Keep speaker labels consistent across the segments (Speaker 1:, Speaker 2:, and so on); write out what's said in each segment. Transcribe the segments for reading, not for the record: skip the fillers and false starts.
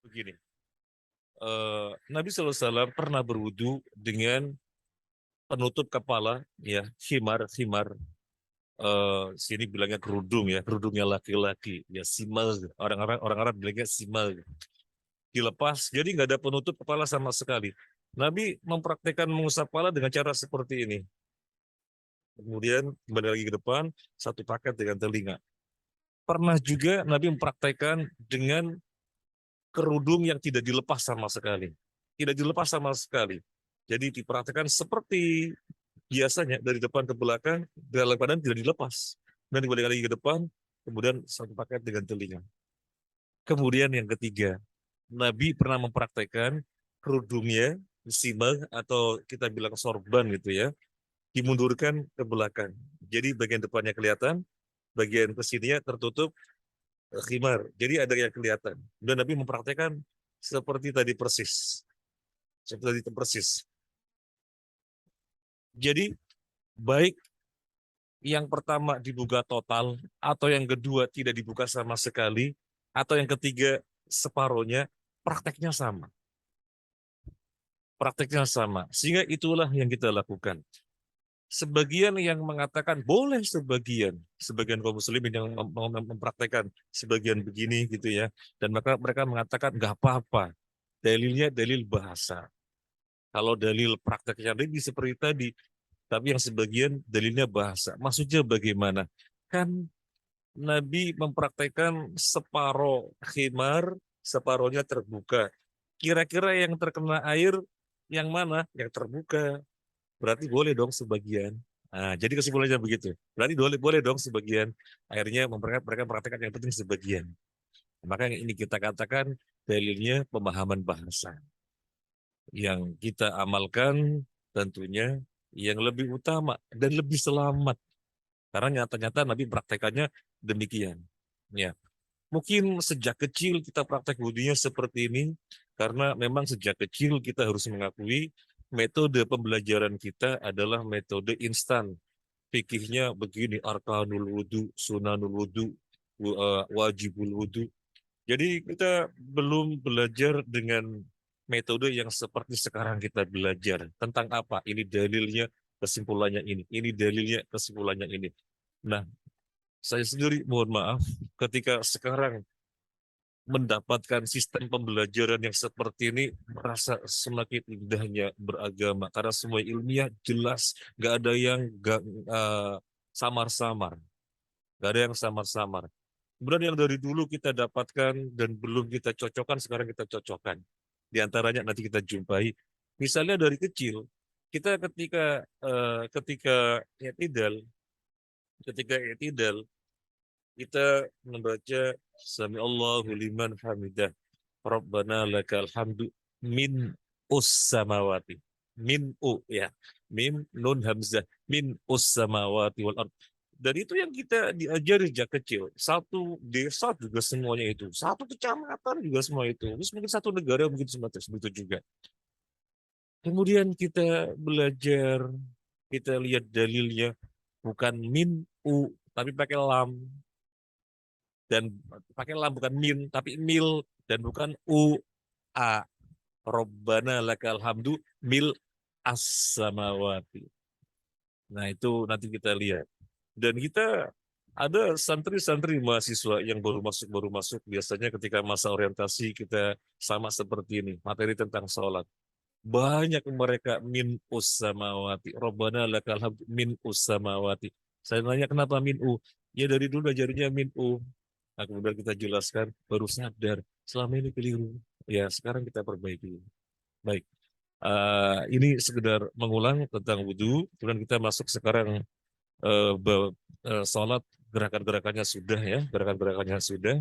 Speaker 1: Begini, Nabi SAW pernah berwudu dengan penutup kepala, ya, khimar, sini bilangnya kerudung ya, kerudungnya laki-laki, ya simal, orang Arab bilangnya simal, dilepas, jadi nggak ada penutup kepala sama sekali. Nabi mempraktekkan mengusap kepala dengan cara seperti ini. Kemudian kembali lagi ke depan, satu paket dengan telinga. Pernah juga Nabi mempraktekkan dengan kerudung yang tidak dilepas sama sekali. Tidak dilepas sama sekali. Jadi diperhatikan seperti biasanya dari depan ke belakang, dalam badan tidak dilepas. Dan kembali lagi ke depan, kemudian satu paket dengan telinga. Kemudian yang ketiga, Nabi pernah mempraktekkan kerudungnya, simbah atau kita bilang sorban gitu ya, dimundurkan ke belakang. Jadi bagian depannya kelihatan, bagian kesininya tertutup khimar. Jadi ada yang kelihatan. Dan Nabi mempraktekkan seperti tadi persis. Seperti tadi persis. Jadi baik yang pertama dibuka total, atau yang kedua tidak dibuka sama sekali, atau yang ketiga separohnya, prakteknya sama. Prakteknya sama. Sehingga itulah yang kita lakukan. Sebagian yang mengatakan boleh sebagian kaum muslimin yang mempraktekkan sebagian begini gitu ya, dan maka mereka mengatakan nggak apa-apa. Dalilnya dalil bahasa. Kalau dalil prakteknya lebih seperti tadi, tapi yang sebagian dalilnya bahasa. Maksudnya bagaimana? Kan Nabi mempraktekkan separuh khimar, separuhnya terbuka. Kira-kira yang terkena air yang mana? Yang terbuka. Berarti boleh dong sebagian. Nah, jadi kesimpulannya begitu. Berarti boleh boleh dong sebagian. Akhirnya mereka mempraktekkan yang penting sebagian. Maka yang ini kita katakan dalilnya pemahaman bahasa. Yang kita amalkan tentunya yang lebih utama dan lebih selamat. Karena nyata-nyata Nabi praktekannya demikian. Ya, mungkin sejak kecil kita praktek wudunya seperti ini, karena memang sejak kecil kita harus mengakui metode pembelajaran kita adalah metode instan. Fikihnya begini, arkanul wudu, sunanul wudu, wajibul wudu. Jadi kita belum belajar dengan metode yang seperti sekarang kita belajar. Tentang apa? Ini dalilnya, kesimpulannya ini. Ini dalilnya, kesimpulannya ini. Nah, saya sendiri mohon maaf ketika sekarang mendapatkan sistem pembelajaran yang seperti ini merasa semakin indahnya beragama karena semua ilmiah jelas, nggak ada yang samar-samar, nggak ada yang samar-samar. Kemudian yang dari dulu kita dapatkan dan belum kita cocokkan, sekarang kita cocokkan. Di antaranya nanti kita jumpai, misalnya dari kecil kita ketika i'tidal kita membaca Sami Allahu liman hamidah. Rabbana lakal hamdu min samawati. Min ya. Mim nun hamzah. Min samawati wal ard. Dan itu yang kita diajari sejak kecil. Satu desa juga semuanya itu. Satu kecamatan juga semua itu. Terus mungkin satu negara mungkin semua itu juga. Kemudian kita belajar, kita lihat dalilnya bukan min tapi pakai lam, dan pakai lam bukan min tapi mil, dan bukan a. Robbana lakal hamdu mil as-samawati. Nah itu nanti kita lihat. Dan kita ada santri-santri mahasiswa yang baru masuk biasanya ketika masa orientasi kita sama seperti ini, materi tentang sholat. Banyak mereka min us-samawati. Robbana lakal hamdu min us-samawati. Saya nanya kenapa min u? Ya dari dulu ajarnya min u. Nah, kemudian kita jelaskan, baru sadar selama ini keliru. Ya, sekarang kita perbaiki. Baik, ini sekedar mengulang tentang wudhu. Kemudian kita masuk sekarang sholat, gerakan-gerakannya sudah ya, gerakan-gerakannya sudah.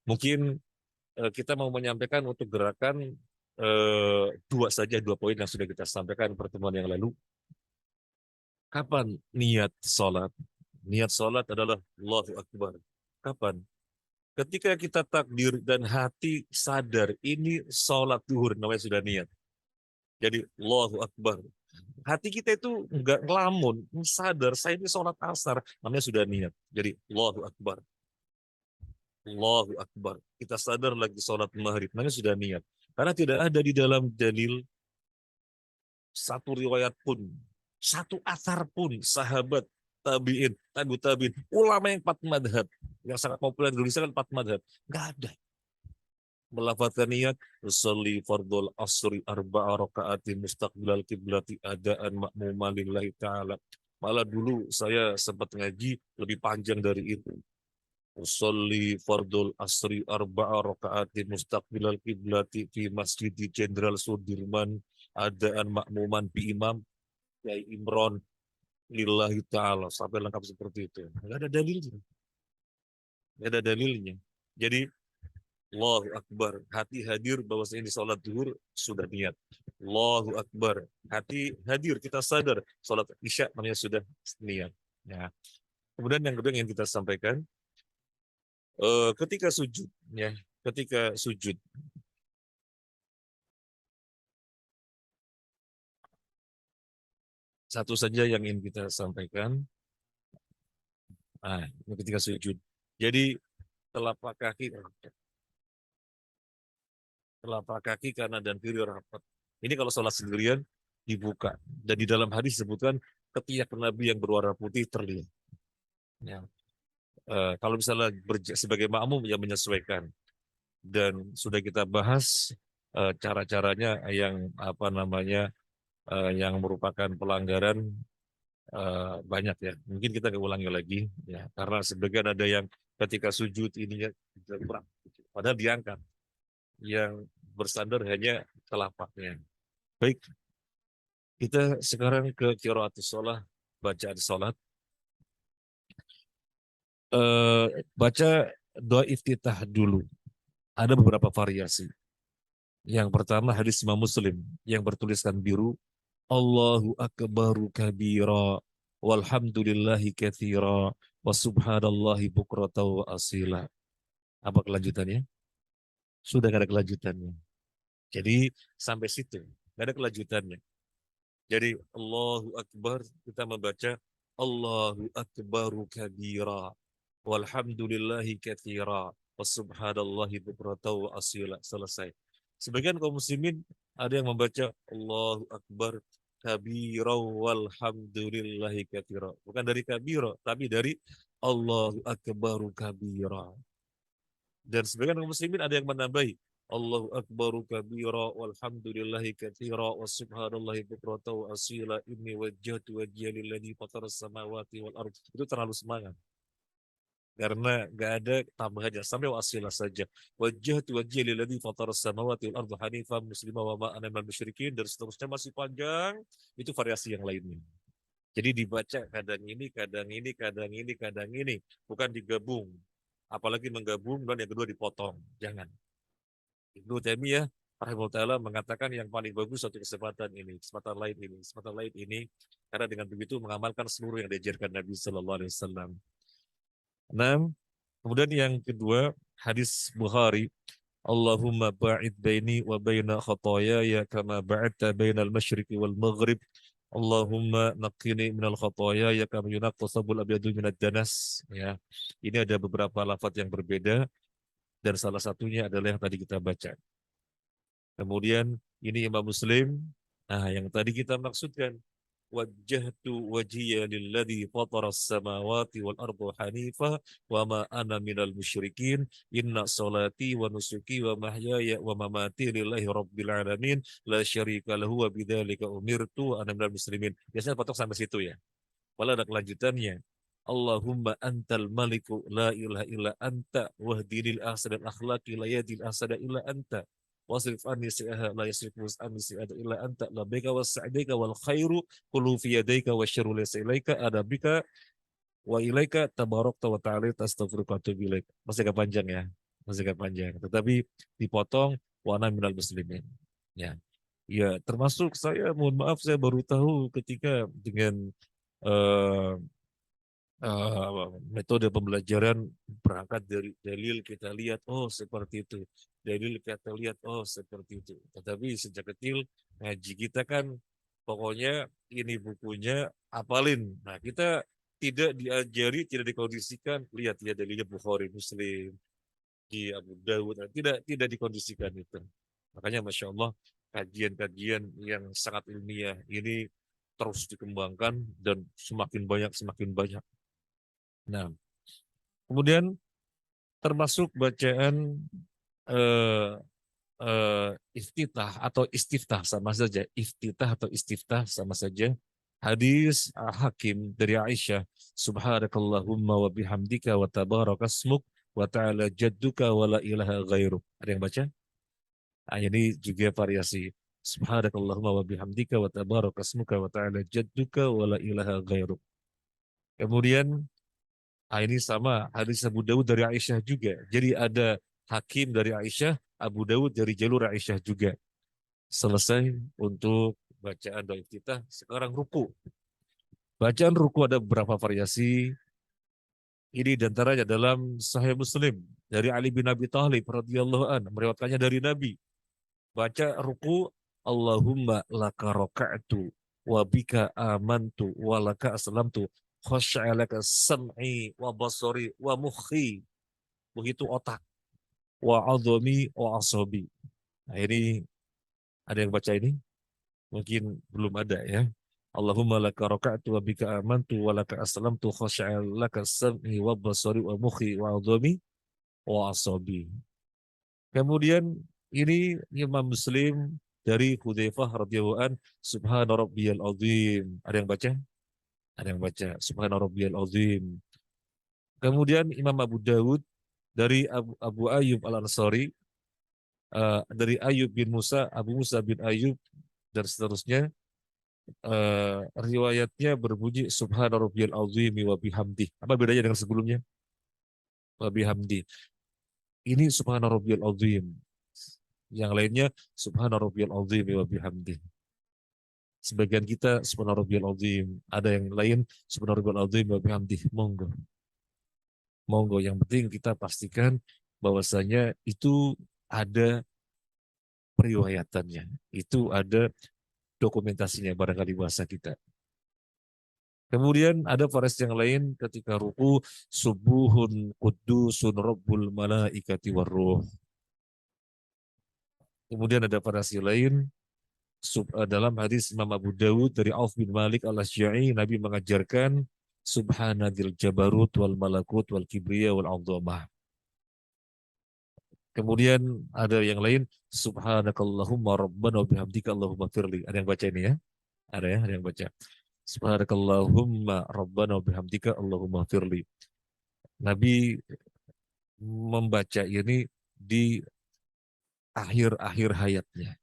Speaker 1: Mungkin kita mau menyampaikan untuk gerakan dua poin yang sudah kita sampaikan pertemuan yang lalu. Kapan niat sholat? Niat sholat adalah Allahu Akbar. Kapan? Ketika kita takbir dan hati sadar ini sholat duhur, namanya sudah niat. Jadi Allahu Akbar. Hati kita itu enggak ngelamun, sadar saya ini sholat asar, namanya sudah niat. Jadi Allahu Akbar. Allahu Akbar. Kita sadar lagi sholat maghrib. Namanya sudah niat. Karena tidak ada di dalam dalil satu riwayat pun, satu athar pun, sahabat, tabi'in, tabi'in, ulama yang 4 madhab, yang sangat populer di Indonesia kan 4 madhab. Nggak ada. Melafazkan niat, usolli fardul asri arba'a rakaati mustaqbilal kiblati adaan ma'muman lillahi ta'ala. Malah dulu saya sempat ngaji lebih panjang dari itu. Usolli fardul asri arba'a rakaati mustaqbilal kiblati fi masjid Jenderal Sudirman adaan makmuman bi imam Yai Imron lillahi ta'ala sampai lengkap seperti itu. Nggak ada dalilnya. Nggak ada dalilnya. Jadi Allahu Akbar. Hati hadir bahwa ini sholat zuhur sudah niat. Allahu Akbar. Hati hadir kita sadar sholat isya namanya sudah niat. Ya. Kemudian yang kedua yang kita sampaikan ketika sujud ya, ketika sujud satu saja yang ingin kita sampaikan. Ketika sujud. Jadi telapak kaki kanan dan kiri rapat. Ini kalau sholat sendirian dibuka. Dan di dalam hadis disebutkan ketiak Nabi yang berwarna putih terlihat. Ya. Kalau misalnya sebagai makmum yang menyesuaikan. Dan sudah kita bahas cara-caranya yang apa namanya yang merupakan pelanggaran banyak ya. Mungkin kita nggak ulangi lagi ya. Karena sebagian ada yang ketika sujud ininya kurang, padahal diangkat. Yang bersandar hanya telapaknya. Baik, kita sekarang ke qiraatus shalah, bacaan salat. Baca doa iftitah dulu. Ada beberapa variasi. Yang pertama hadis Imam Muslim yang bertuliskan biru, Allahu akbaru kabira walhamdulillahi katsira wa subhanallahi bukrata wa asila. Apa kelanjutannya? Sudah gak ada kelanjutannya. Jadi sampai situ, gak ada kelanjutannya. Jadi Allahu Akbar, kita membaca Allahu Akbaru kabira walhamdulillahi katsira wasubhanallahi bukrata wa asila. Selesai. Sebagian kaum muslimin ada yang membaca Allahu Akbar kabira walhamdulillahi katsira. Bukan dari kabira, tapi dari Allahu Akbaru kabira. Dan sebagian kaum muslimin ada yang menambahi Allahu akbaru kabira walhamdulillahi katsira wa subhanallahi bukrata wa asila inni wajjahtu wajhiya lilladzi fataras samawati wal ardh. Itu terlalu semangat. Karena nggak ada tambahannya sampai wa asila saja. Wajjahtu wajhiya lilladzi fataras samawati wal ardh hanifan musliman wa ma ana minal musyrikin dan seterusnya masih panjang. Itu variasi yang lainnya. Jadi dibaca kadang ini, kadang ini, kadang ini, kadang ini, bukan digabung. Apalagi menggabung dan yang kedua dipotong. Jangan. Ibnu Taimiyah rahimahullah taala mengatakan yang paling bagus satu kesempatan ini, kesempatan lain ini, kesempatan lain ini, karena dengan begitu mengamalkan seluruh yang diajarkan Nabi Sallallahu Alaihi Wasallam. Nah, kemudian yang kedua hadis Bukhari, Allahumma ba'id baini wa baina khataayaya kama ba'adta bainal masyriqi wal maghrib. Allahumma naqqini minal khataayaya kama yunaqqas sabul abyadu minad danas. Ya. Ini ada beberapa lafaz yang berbeda dan salah satunya adalah yang tadi kita baca. Kemudian ini Imam Muslim. Nah, yang tadi kita maksudkan wajjahtu wajhiya lilladzi fataras samawati wal arda hanifah wa ma ana minal musyrikin inna salati wa nusuki wa mahyaya wa mamati lillahi rabbil alamin la syarika lahu wa bidzalika umirtu wa ana minal muslimin. Biasanya potong sampai situ ya. Walau ada kelanjutannya. Allahumma antal maliku la ilaha illa anta wahdinil ahsanal akhlaqi la yadil ahsana illa anta wasrif anni si'aha la yasrifu anni si'ada illa anta labbaika wa sa'daika wal khairu kullu fi yadaika wa syarru laysa ilaika adabika wa ilaika tabarakta wa ta'ala astaghfiruka wa atubu ilaik. Masih agak panjang ya. Masih agak panjang. Tetapi dipotong wa ana minal muslimin. Ya. Ya, termasuk saya mohon maaf saya baru tahu ketika dengan eh, metode pembelajaran berangkat dari dalil kita lihat oh seperti itu, dalil kita lihat oh seperti itu. Tetapi sejak kecil ngaji kita kan pokoknya ini bukunya apalin. Nah kita tidak diajari, tidak dikondisikan lihat ya dalilnya Bukhari Muslim, di Abu Dawud, tidak dikondisikan itu. Makanya Masya Allah, kajian-kajian yang sangat ilmiah ini terus dikembangkan dan semakin banyak semakin banyak. Nah, kemudian termasuk bacaan eh, iftitah atau istiftah sama saja. Iftitah atau istiftah sama saja. Hadis Hakim dari Aisyah, Subhanakallahumma wa bihamdika wa tabarakasmuk wa ta'ala jadduka wa la ilaha ghairuk. Ada yang baca? Ah, ini juga variasi. Subhanakallahumma wa bihamdika wa tabarakasmuka wa ta'ala jadduka wa la ilaha ghairuk. Kemudian ini sama hadis Abu Dawud dari Aisyah juga. Jadi ada Hakim dari Aisyah, Abu Dawud dari jalur Aisyah juga. Selesai untuk bacaan doa iftitah. Sekarang ruku. Bacaan ruku ada beberapa variasi. Ini diantaranya dalam Sahih Muslim dari Ali bin Abi Thalib radhiyallahu an, meriwayatkannya dari Nabi. Baca ruku, Allahumma laka raka'tu wa bika amantu wa laka aslamtu khasha'a laka sam'i wa basari wa mukhi. Begitu otak, wa adhami wa asabi. Nah, ini ada yang baca ini? Mungkin belum ada ya. Allahumma laka raka'tu wa bika amantu wa laka aslamtu khasha'a laka sam'i wa basari wa mukhi wa adhami wa asabi. Kemudian ini Imam Muslim dari Hudzaifah radhiyallahu an, Subhana rabbiyal azim. Ada yang baca? Ada yang baca Subhana rabbiyal azim. Kemudian Imam Abu Dawud dari Abu Ayyub Al-Ansari, dari Ayyub bin Musa, Abu Musa bin Ayyub dan seterusnya, riwayatnya berbunyi Subhana rabbiyal azim wa bihamdi. Apa bedanya dengan sebelumnya? Wa bihamdi. Ini Subhana rabbiyal azim. Yang lainnya Subhana rabbiyal azim wa bihamdi. Sebagian kita Subhana rabbiyal azim, ada yang lain Subhana rabbiyal azim wa bihamdi. Monggo. Monggo, yang penting kita pastikan bahwasanya itu ada periwayatannya. Itu ada dokumentasinya barangkali bahasa kita. Kemudian ada variasi yang lain ketika ruku, subuhun qudusun rabbul malaikati warruh. Kemudian ada variasi lain dalam hadis Imam Abu Dawud dari Auf bin Malik al-Asy'ari, Nabi mengajarkan Subhanadil jabarut wal malakut wal kibriya wal azamah. Kemudian ada yang lain Subhanakallahumma rabbana wa bihamdika Allahumma firli. Ada yang baca ini ya? Ada ya, ada yang baca. Subhanakallahumma rabbana wa bihamdika Allahumma firli. Nabi membaca ini di akhir-akhir hayatnya.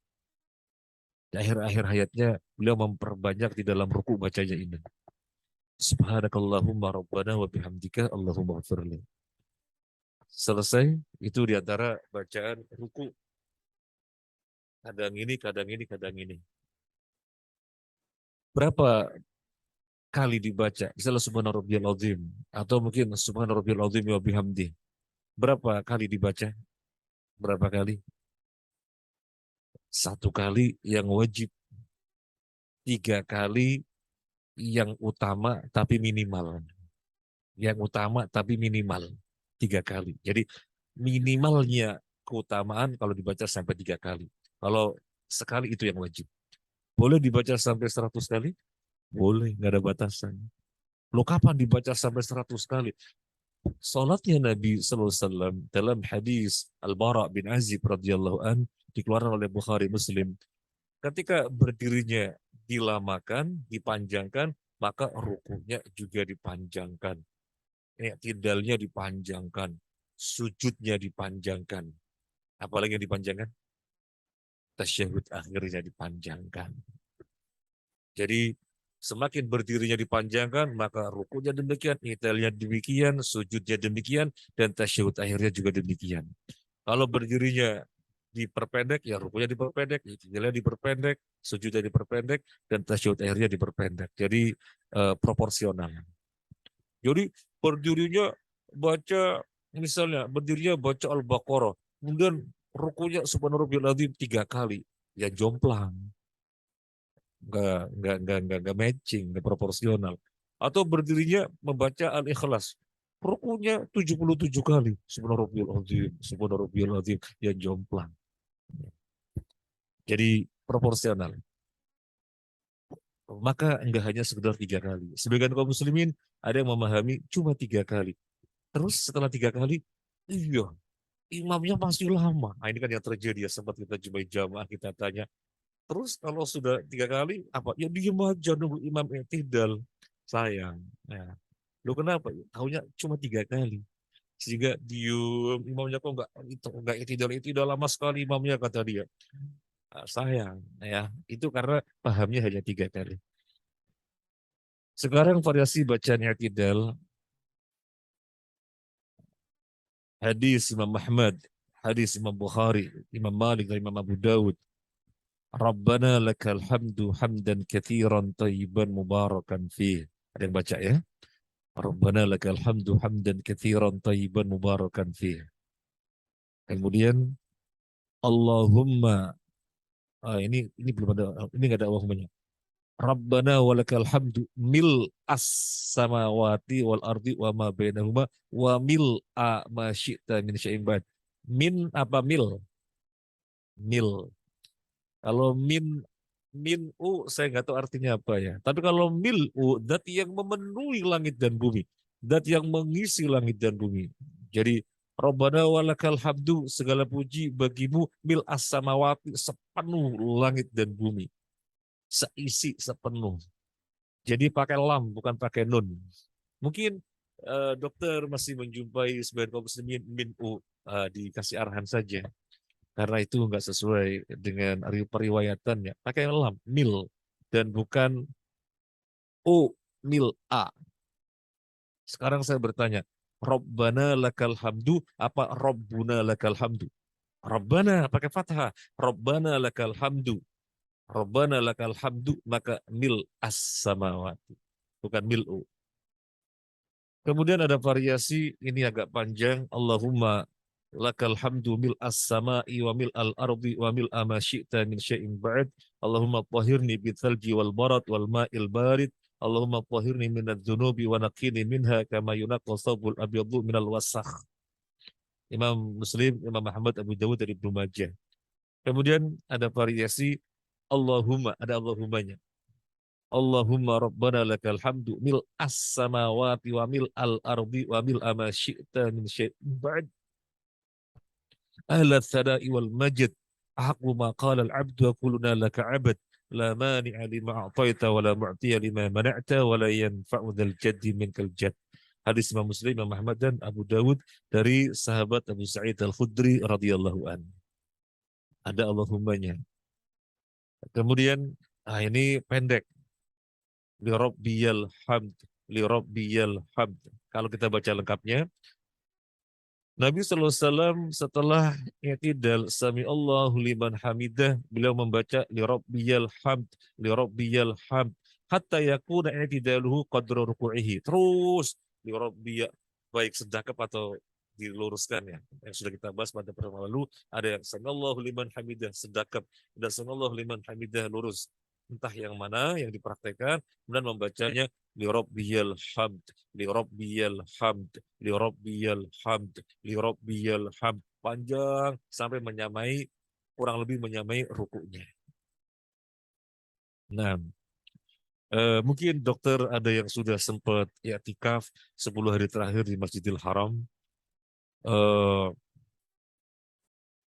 Speaker 1: Di akhir-akhir hayatnya beliau memperbanyak di dalam ruku bacanya ini. Subhanakallahumma rabbana wa bihamdika Allahumma firli. Selesai, itu diantara bacaan ruku. Kadang ini, kadang ini, kadang ini. Berapa kali dibaca? Misalnya Subhana rabbiyal azim, atau mungkin Subhana rabbiyal azim wa bihamdi. Berapa kali dibaca? Berapa kali? Satu kali yang wajib. 3 kali yang utama tapi minimal. Yang utama tapi minimal. 3 kali. Jadi minimalnya keutamaan kalau dibaca sampai 3 kali. Kalau sekali itu yang wajib. Boleh dibaca sampai 100 kali? Boleh, nggak ada batasan. Lo kapan dibaca sampai 100 kali? Salatnya Nabi Sallallahu Alaihi Wasallam dalam hadis Al-Bara bin Azib radhiyallahu an dikeluarkan oleh Bukhari Muslim. Ketika berdirinya dilamakan, dipanjangkan, maka rukunya juga dipanjangkan. Tidalnya dipanjangkan, sujudnya dipanjangkan. Apalagi yang dipanjangkan? Tasyahud akhirnya dipanjangkan. Jadi semakin berdirinya dipanjangkan, maka rukunya demikian, itilnya demikian, sujudnya demikian, dan tasyahud akhirnya juga demikian. Kalau berdirinya diperpendek, ya rukunya diperpendek, itilnya diperpendek, sujudnya diperpendek, dan tasyahud akhirnya diperpendek. Jadi proporsional. Jadi berdirinya baca, misalnya berdirinya baca Al-Baqarah, kemudian rukunya subhanarabbiyal azim 3 kali, ya jomplang. Nggak matching, nggak proporsional. Atau berdirinya membaca Al-Ikhlas, rukunya 77 kali. Subhanarabbiyal azim, ya jomplang. Jadi proporsional. Maka enggak hanya sekedar 3 kali. Sebagian kaum muslimin ada yang memahami cuma 3 kali. Terus setelah 3 kali, iya, imamnya masih lama. Nah, ini kan yang terjadi ya, sempat kita jumpai jamaah, kita tanya. Terus kalau sudah 3 kali, apa? Ya diem aja nunggu imam i'tidal. Sayang. Nah, lu kenapa? Tahunya cuma 3 kali. Sehingga diem, imamnya kok enggak i'tidal lama sekali imamnya, kata dia. Sayang, ya. Itu karena pahamnya hanya 3 kali. Sekarang variasi bacaan i'tidal, hadis Imam Ahmad, hadis Imam Bukhari, Imam Malik, dan Imam Abu Dawud. Rabbana lakal hamdu hamdan kathiran tayyiban mubarakan fih. Ada yang baca ya? Rabbana lakal hamdu hamdan kathiran tayyiban mubarakan fih. Kemudian Allahumma, ini belum ada, ini nggak ada Allahumma-nya. Rabbana walakal hamdu mil as samawati wal ardi wa ma bainahuma wa mil a ma syi'ta min syai'in ba'd. Min apa mil? Mil. Kalau min u saya nggak tahu artinya apa ya. Tapi kalau mil u, zat yang memenuhi langit dan bumi, zat yang mengisi langit dan bumi. Jadi Rabbana walakal hamdu, segala puji bagimu, mil as samawati, sepenuh langit dan bumi, seisi sepenuh. Jadi pakai lam, bukan pakai nun. Mungkin dokter masih menjumpai sebagian kaum muslimin min u, dikasih arahan saja. Karena itu enggak sesuai dengan periwayatannya. Pakai lam, mil. Dan bukan u, mil a. Sekarang saya bertanya, Rabbana lakal hamdu, apa Rabbuna lakal hamdu? Rabbana pakai fathah. Rabbana lakal hamdu. Rabbana lakal hamdu, maka mil as samawati. Bukan mil u. Kemudian ada variasi, ini agak panjang. Allahumma lakal hamdu mil as-sama'i wa mil al-ardi wa mil ma syi'ta min syai'in ba'd. Allahumma tahhirni bithalji wal barad wal ma'il barid. Allahumma tahhirni minadz dzunubi wa naqqini minha kama yunaqqa thawbul abyadu minal wasakh. Imam Muslim, Imam Muhammad, Abu Dawud, dari Ibnu Majah. Kemudian ada variasi Allahumma, ada Allahummanya. Allahumma rabbana lakal hamdu mil as-samawati wa mil al-ardi wa mil ma syi'ta min syai'in ba'd. Ahla tsada'i wal majd. Ahqqu ma qala al-'abdu wa kulluna laka 'abd. La mani'a lima a'taita wa la mu'tiya lima mana'ta wa la yanfa'u dzal jaddi minkal jadd. Hadis Imam Muslim, Imam Ahmad, dan Abu Dawud dari sahabat Abu Sa'id Al-Khudri radhiyallahu anhu. Ada Allahummanya. Kemudian ini pendek. Li rabbiyal hamd, li rabbiyal hamd. Kalau kita baca lengkapnya, Nabi SAW setelah i'tidal sami Allahu liman hamidah, beliau membaca li rabbiyal hamd, li rabbiyal hamd, hatta yakuna i'tidaluhu qadra ruku'ihi. Terus li rabbiyal, baik sedekap atau diluruskan ya. Yang sudah kita bahas pada pertemuan lalu, ada yang sami Allahu liman hamidah sedekap, dan sami Allahu liman hamidah lurus. Entah yang mana yang dipraktekkan, kemudian membacanya li rabbiyal hamd, li rabbiyal hamd, li rabbiyal hamd, li rabbiyal hamd, panjang sampai menyamai, kurang lebih menyamai rukuknya. Nah, mungkin dokter ada yang sudah sempat i'tikaf 10 hari terakhir di Masjidil Haram.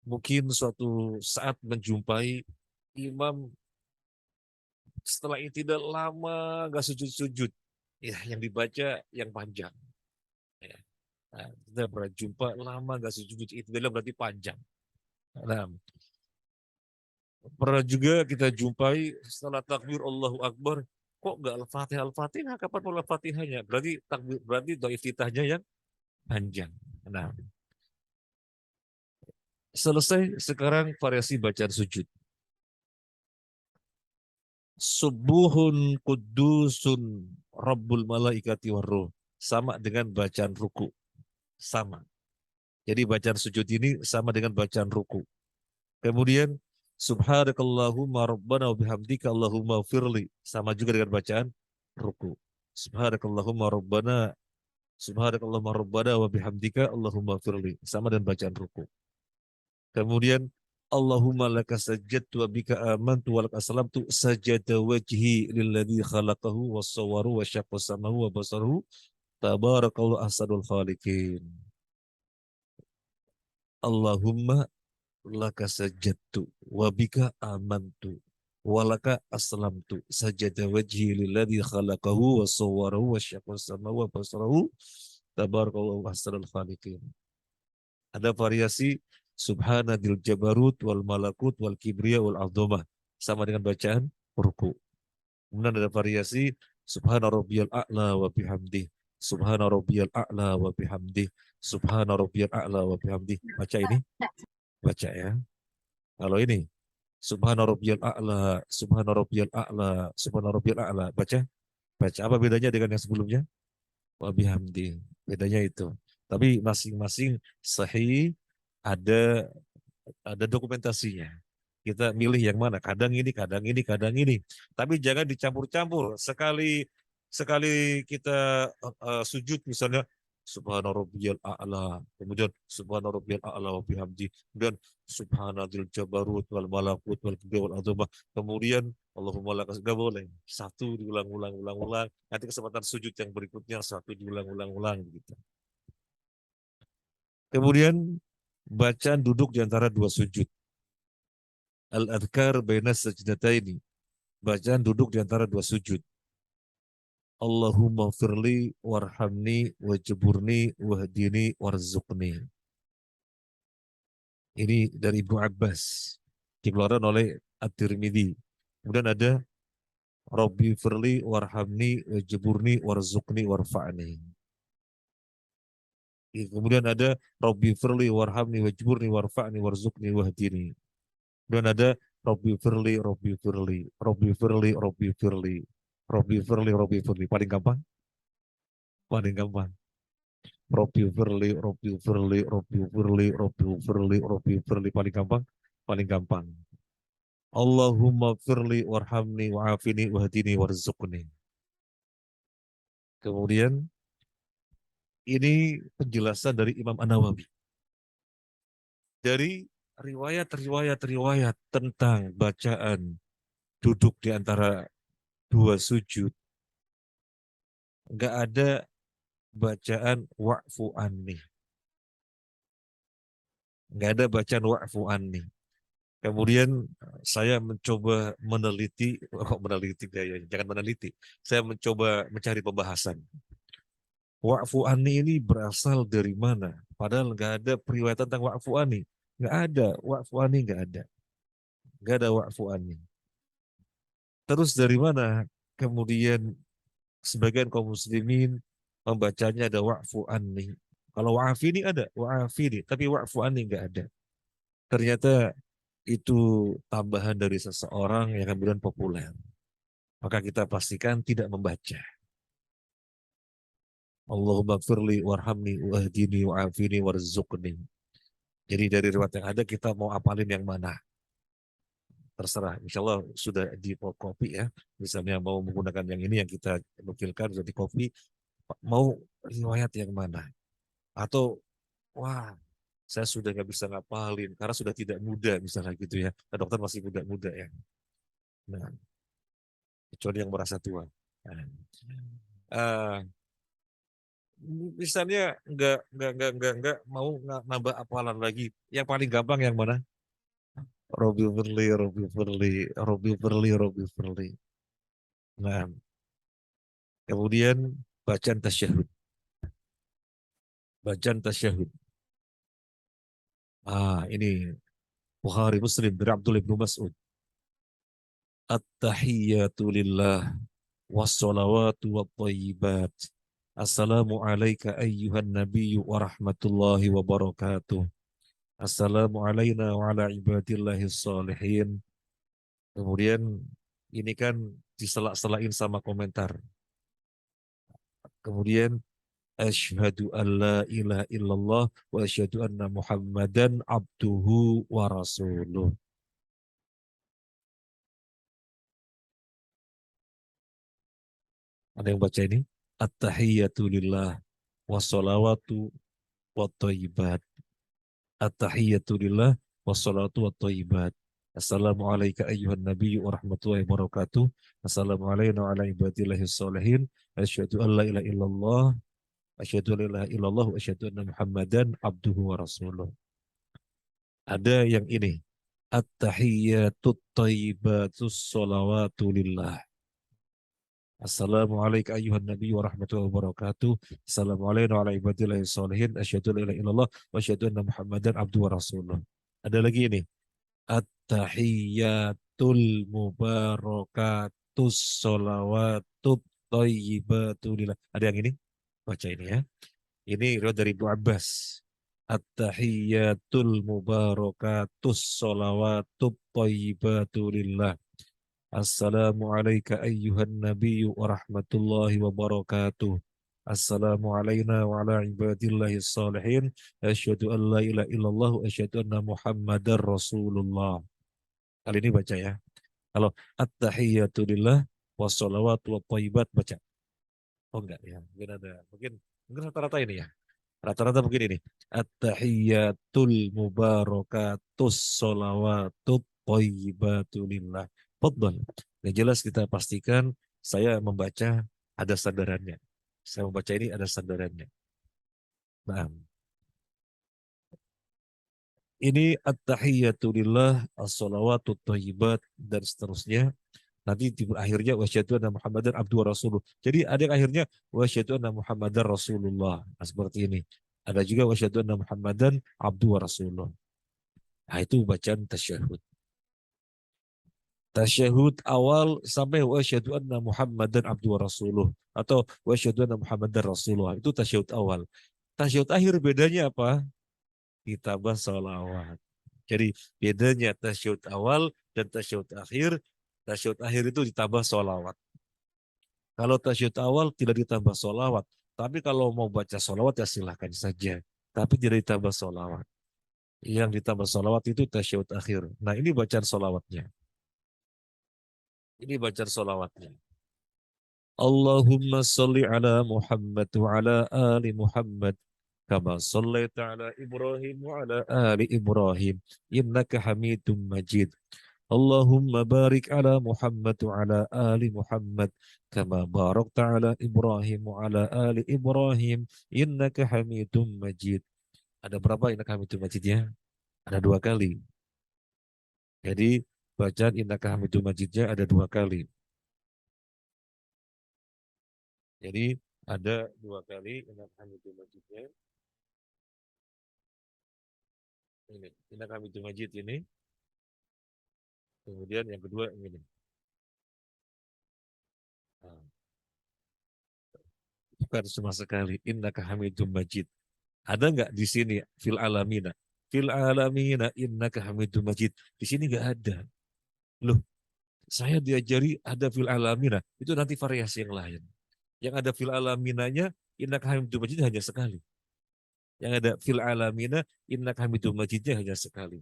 Speaker 1: Mungkin suatu saat menjumpai imam setelah i'tidal lama nggak sujud-sujud, ya yang dibaca yang panjang. Ya. Nah, kita pernah jumpa lama nggak sujud i'tidal berarti panjang. Nah, pernah juga kita jumpai setelah takbir Allahu Akbar, kok nggak Al-Fatihah, Al-Fatihah, kapan mau Al-Fatihahnya? Berarti takbir, berarti doa iftitahnya yang panjang. Nah, selesai, sekarang variasi bacaan sujud. Subuhun kudusun Rabbul malaikati warruh. Sama dengan bacaan ruku. Sama. Jadi bacaan sujud ini sama dengan bacaan ruku. Kemudian Subhanakallahumma rabbana wa bihamdika Allahumma firli. Sama juga dengan bacaan ruku. Subhanakallahumma rabbana Subhanakallahumma rabbana wa bihamdika Allahumma firli. Sama dengan bacaan ruku. Kemudian Allahumma laka sajadtu wa bika amantu wa laka aslamtu sajada wajhi lilladzi khalaqahu wa sawwaru wa syaqqa samahu wa basaruhu tabarakallahu ahsanul khaliqin. Allahumma laka sajadtu wa bika amantu wa laka aslamtu sajada wajhi lilladzi khalaqahu wa sawwarahu wa syaqqa samahu wa basarahu tabarakallahu ahsanul khaliqin. Ada variasi subhana dil jabarut wal malakut wal kibriya wal azamah sama dengan bacaan ruku. Kemudian ada variasi subhana rabbiyal a'la wa bihamdi. Subhana rabbiyal a'la wa bihamdi. Subhana rabbiyal a'la wa bihamdi. Baca ini, baca ya. Kalau ini subhana rabbiyal a'la, subhana rabbiyal a'la, subhana rabbiyal a'la. Baca, baca. Apa bedanya dengan yang sebelumnya? Wa bihamdi. Bedanya itu. Tapi masing-masing sahih, ada dokumentasinya. Kita milih yang mana, kadang ini, kadang ini, kadang ini. Tapi jangan dicampur-campur. Sekali sekali kita sujud misalnya subhana rabbiyal a'la, kemudian subhana rabbiyal a'la wa bihamdi, kemudian subhanadzil jabarut wal malakut wal kibriya wal azamah, kemudian Allahumma lakas, enggak boleh. Satu diulang-ulang. Nanti kesempatan sujud yang berikutnya satu diulang-ulang gitu. Kemudian bacaan duduk di antara dua sujud. Al-adhkar baina sajdataini. Bacaan duduk di antara dua sujud. Allahumma firli warhamni wajburni wahdini warzuqni. Ini dari Ibnu Abbas. Dikeluarkan oleh At-Tirmidzi. Kemudian ada Rabbi firli warhamni wajburni warzuqni warfa'ni. Kemudian ada Rabbi firli warhamni wajburni warfa'ni warzuqni wahdini. Dan ada Robbi Firli, Robbi Firli, Robbi Firli, Robbi Firli, Robbi Firli, Robbi Firli. Paling gampang? Paling gampang. Robbi Firli, Robbi Firli, Robbi Firli, Robbi Firli, Robbi Firli. Paling gampang? Paling gampang. Allahumma firli warhamni wa'afini wahdini warzuqni. Kemudian ini penjelasan dari Imam An-Nawawi. Dari riwayat tentang bacaan duduk di antara dua sujud, nggak ada bacaan wa'fu anni. Nggak ada bacaan wa'fu anni. Kemudian saya mencoba meneliti, jangan meneliti. Saya mencoba mencari pembahasan. Wa'fu anni ini berasal dari mana? Padahal nggak ada periwayat tentang wa'fu anni. Nggak ada, wa'fu anni nggak ada. Nggak ada wa'fu anni. Terus dari mana kemudian sebagian kaum muslimin membacanya ada wa'fu anni. Kalau wa'afini ada, wa'afini. Tapi wa'fu anni nggak ada. Ternyata itu tambahan dari seseorang yang kemudian populer. Maka kita pastikan tidak membaca. Allahumma firli warhamni wahdini wa'afini warzuqni. Jadi dari riwayat yang ada kita mau apalin yang mana. Terserah, insya Allah sudah di copy ya. Misalnya mau menggunakan yang ini yang kita nukilkan sudah di copy. Mau riwayat yang mana. Atau wah saya sudah nggak bisa ngapalin karena sudah tidak muda misalnya gitu ya. Nah, dokter masih muda-muda ya. Nah, kecuali yang merasa tua. Nah, misalnya nggak mau nambah apalan lagi. Yang paling gampang yang mana? Robi Firli, Robi Firli, Robi Firli, Robi Firli. Nah, kemudian bacaan tasyahud. Bacaan tasyahud. Ini Bukhari Muslim dari Abdullah bin Mas'ud. At-tahiyyatu lillah wassalawatu wattayyibat. Assalamu alayka ayyuhan nabiyyu wa rahmatullahi wa barakatuh. Assalamu alayna wa ala ibadillahi salihin. Kemudian ini kan diselak-selain sama komentar. Kemudian asyhadu an la ilaha illallah wa asyhadu anna muhammadan abduhu wa rasuluh. Ada yang baca ini? At-tahiyyatu lillah wassalawatu wattayyibat. At-tahiyyatu lillah wassalatu wattayyibat. Assalamualaikum ayyuhan nabiyyu wa rahmatullahi wabarakatuh. Assalamualaikum wa ala ibadillahis sholihin. Asyhadu an la ilaha illallah, asyhadu an la ilaha illallah, wa asyhadu anna Muhammadan abduhu wa rasuluh. Ada yang ini. At-tahiyyatut thayyibatus sholawatu lillah. Assalamualaikum ayuhan nabi wa rahmatullahi wabarakatuh. Assalamualaikum wa ala ibadillahi sholihin. Asyhadu an la ilaha illallah wa asyhadu anna Muhammadan abduhu wa rasuluh. Ada lagi ini. At-tahiyyatul mubarakatus sholawatut thayyibatu lillah. Ada yang ini? Baca ini ya. Ini riwayat dari Ibnu Abbas. At-tahiyyatul mubarakatus sholawatut thayyibatu lillah. Assalamualaikum ayyuhan nabiyyu wa rahmatullahi wabarakatuh. Assalamu alayna wa ala ibadillahi salihin. Asyhadu an la ilaha illallah wa asyhadu anna Muhammadar Rasulullah. Kali ini baca ya. Kalau at-tahiyyatu lillah wassalawatu wattayyibat baca. Oh enggak ya. Mungkin rata-rata ini ya. Rata-rata mungkin ini. At-tahiyyatul mubarakatus sholawatut thayyibatu lillah. Fadhal. Yang jelas kita pastikan saya membaca ada sandarannya. Saya membaca ini ada sandarannya. Nah, ini at-tahiyyatu lillah, as-sholawatut thayyibat dan seterusnya. Nanti di akhirnya wasyhadu anna Muhammadan abduhu wa rasuluh. Jadi ada yang akhirnya wasyhadu anna Muhammadan Rasulullah. Nah, seperti ini. Ada juga wasyhadu anna Muhammadan abduhu wa rasuluh. Nah, itu bacaan tasyahud. Tasyahud awal sampai wasyhadu anna Muhammadan abduhu wa rasuluh atau wasyhadu anna Muhammadan Rasulullah. Itu tasyahud awal. Tasyahud akhir bedanya apa? Ditambah sholawat. Jadi bedanya tasyahud awal dan tasyahud akhir. Tasyahud akhir itu ditambah sholawat. Kalau tasyahud awal tidak ditambah sholawat. Tapi kalau mau baca sholawat ya silahkan saja. Tapi tidak ditambah sholawat. Yang ditambah sholawat itu tasyahud akhir. Nah ini bacaan sholawatnya. Ini bacaan sholawatnya. Allahumma salli ala Muhammad wa ala ali Muhammad. Kama sallaita ala Ibrahim wa ala ali Ibrahim. Innaka hamidum majid. Allahumma barik ala Muhammad wa ala ali Muhammad. Kama barakta ala Ibrahim wa ala ali Ibrahim. Innaka hamidum majid. Ada berapa innaka hamidum majidnya? Ada 2 kali. Jadi bacaan innaka hamidum majidnya ada 2 kali. Jadi ada 2 kali innaka hamidum majidnya. Ini innaka hamidum majid ini. Kemudian yang kedua ini. Nah, bukan cuma sekali. Innaka hamidum majid. Ada nggak di sini fil alamina? Fil alamina innaka hamidum majid. Di sini nggak ada. Loh, saya diajari ada fil alamina. Itu nanti variasi yang lain. Yang ada fil alaminanya innaka hamidum majid hanya sekali. Yang ada fil alamina innaka hamidum majidnya hanya sekali.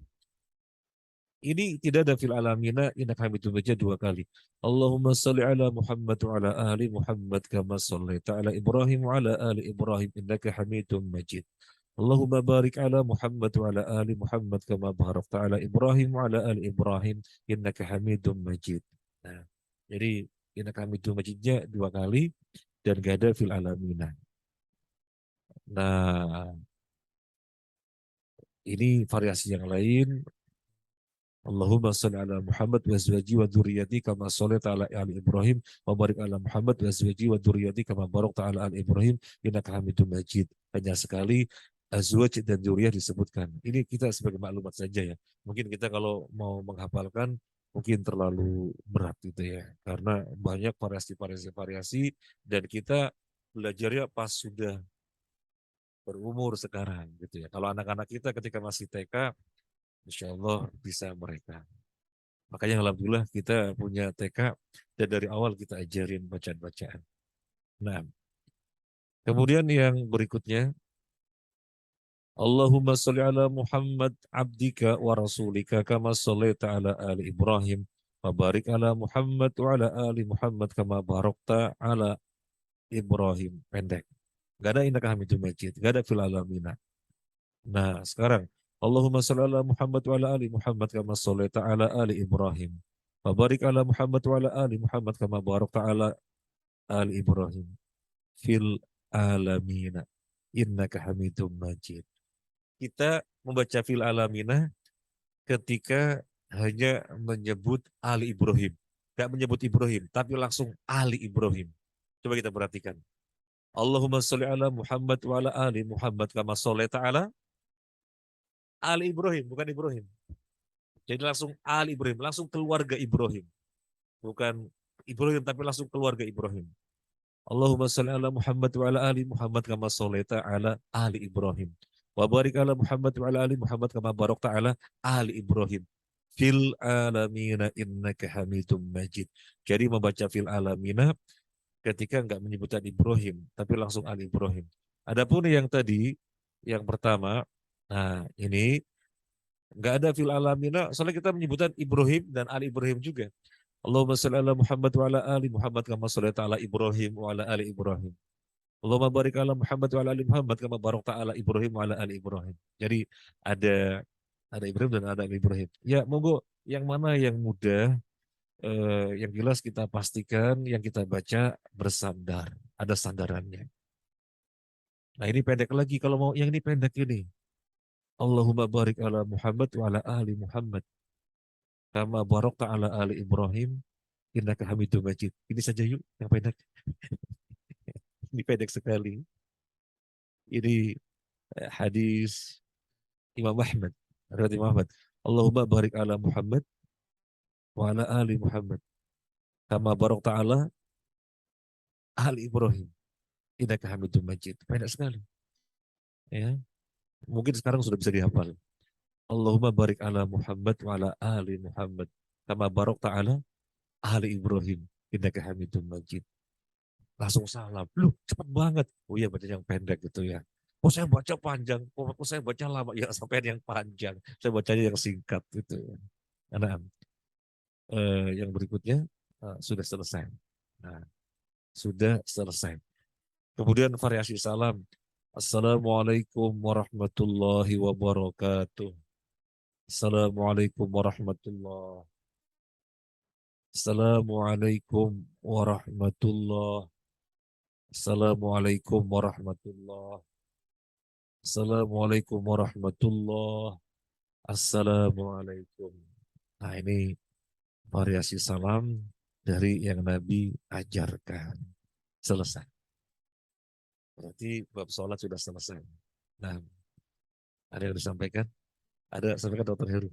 Speaker 1: Ini tidak ada fil alamina innaka hamidum majid 2 kali. Allahumma shalli ala Muhammad wa ala ali Muhammad kama shallaita ala Ibrahim wa ala ali Ibrahim innaka hamidum majid. Allahumma barik ala Muhammad wa ala ali Muhammad kama barakta ala Ibrahim wa ala ali Ibrahim innaka hamidum majid. Nah, jadi innaka hamidum majidnya 2 kali dan gak ada fil alamina. Nah, ini variasi yang lain. Allahumma salli ala Muhammad wa azwaji wa dzurriyyati kama shallaita ala ali Ibrahim wa barik ala Muhammad wa azwaji wa dzurriyyati kama barakta ala ali Ibrahim innaka Hamidum Majid. Hanya sekali azwaj dan dzurriyyah disebutkan. Ini kita sebagai maklumat saja ya. Mungkin kita kalau mau menghafalkan mungkin terlalu berat gitu ya. Karena banyak variasi dan kita belajarnya pas sudah berumur sekarang gitu ya. Kalau anak-anak kita ketika masih TK Insya Allah bisa mereka. Makanya alhamdulillah kita punya TK dan dari awal kita ajarin bacaan-bacaan. Nah, kemudian yang berikutnya, Allahumma sholli ala Muhammad abdika wa rasulika kama shallaita ala ali Ibrahim wa barik ala Muhammad wa ala ali Muhammad kama barakta ala Ibrahim. Pendek. Gak ada innaka hamidum majid, gak ada fil alamina. Nah, sekarang Allahumma shalli ala Muhammad wa ala ali Muhammad kama shallaita ala ali Ibrahim. Wa barik ala Muhammad wa ala ali Muhammad kama barakta ala ali Ibrahim fil alamina innaka hamidum majid. Kita membaca fil alamina ketika hanya menyebut Ali Ibrahim. Gak menyebut Ibrahim, tapi langsung Ali Ibrahim. Coba kita perhatikan. Allahumma sholli ala Muhammad wa ala ali Muhammad kama shallaita ala Ali Ibrahim, bukan Ibrahim. Jadi langsung Ali Ibrahim, langsung keluarga Ibrahim. Bukan Ibrahim, tapi langsung keluarga Ibrahim. Allahumma sholli ala Muhammad wa ala ali Muhammad kama shallaita ala ali Ibrahim. Wa barik ala Muhammad wa ala ali Muhammad kama barakta ala ali Ibrahim. Fil alamina innaka hamidum majid. Jadi membaca fil alamina ketika enggak menyebutkan Ibrahim, tapi langsung ali Ibrahim. Adapun yang tadi, yang pertama, nah ini enggak ada fil alamina, soalnya kita menyebutkan Ibrahim dan ali Ibrahim juga. Allahumma shalli ala Muhammad wa ala ali Muhammad kama shallaita ala Ibrahim wa ala ali Ibrahim. Allahumma barik ala Muhammad wa ala ali Muhammad kama barakta ala Ibrahim wa ala ali Ibrahim. Jadi ada Ibrahim dan ada Ali Ibrahim. Ya, monggo yang mana yang mudah, yang jelas kita pastikan yang kita baca bersandar, ada sandarannya. Nah, ini pendek lagi, kalau mau yang ini pendek ini. Allahumma barik ala Muhammad wa ala ali Muhammad kama barakta ala ali Ibrahim innaka Hamidum Majid. Ini saja yuk yang pendek. Ini pendek sekali. Ini hadis Imam Ahmad. Riwayat Imam Ahmad. Allahumma barik ala Muhammad wa ala ali Muhammad kama barakta ala ali Ibrahim innaka Hamidum Majid. Pendek sekali. Ya. Mungkin sekarang sudah bisa dihafal. Allahumma barik ala Muhammad wa ala ali Muhammad kama barakta ala ali Ibrahim innaka Hamidum Majid. Langsung salam. Loh, cepet banget. Oh iya, baca yang pendek gitu ya. Oh, saya baca panjang. Oh, saya baca lama. Ya, sampai yang panjang. Saya bacanya yang singkat gitu ya. Karena yang berikutnya sudah selesai. Nah, sudah selesai. Kemudian variasi salam. Assalamualaikum warahmatullahi wabarakatuh. Assalamualaikum warahmatullahi. Assalamualaikum warahmatullahi. Assalamualaikum warahmatullahi. Assalamualaikum warahmatullahi. Assalamualaikum. Nah, ini variasi salam dari yang Nabi ajarkan. Selesai. Berarti bab sholat sudah selesai. Nah, ada yang disampaikan? Ada, sampaikan Dr. Heru.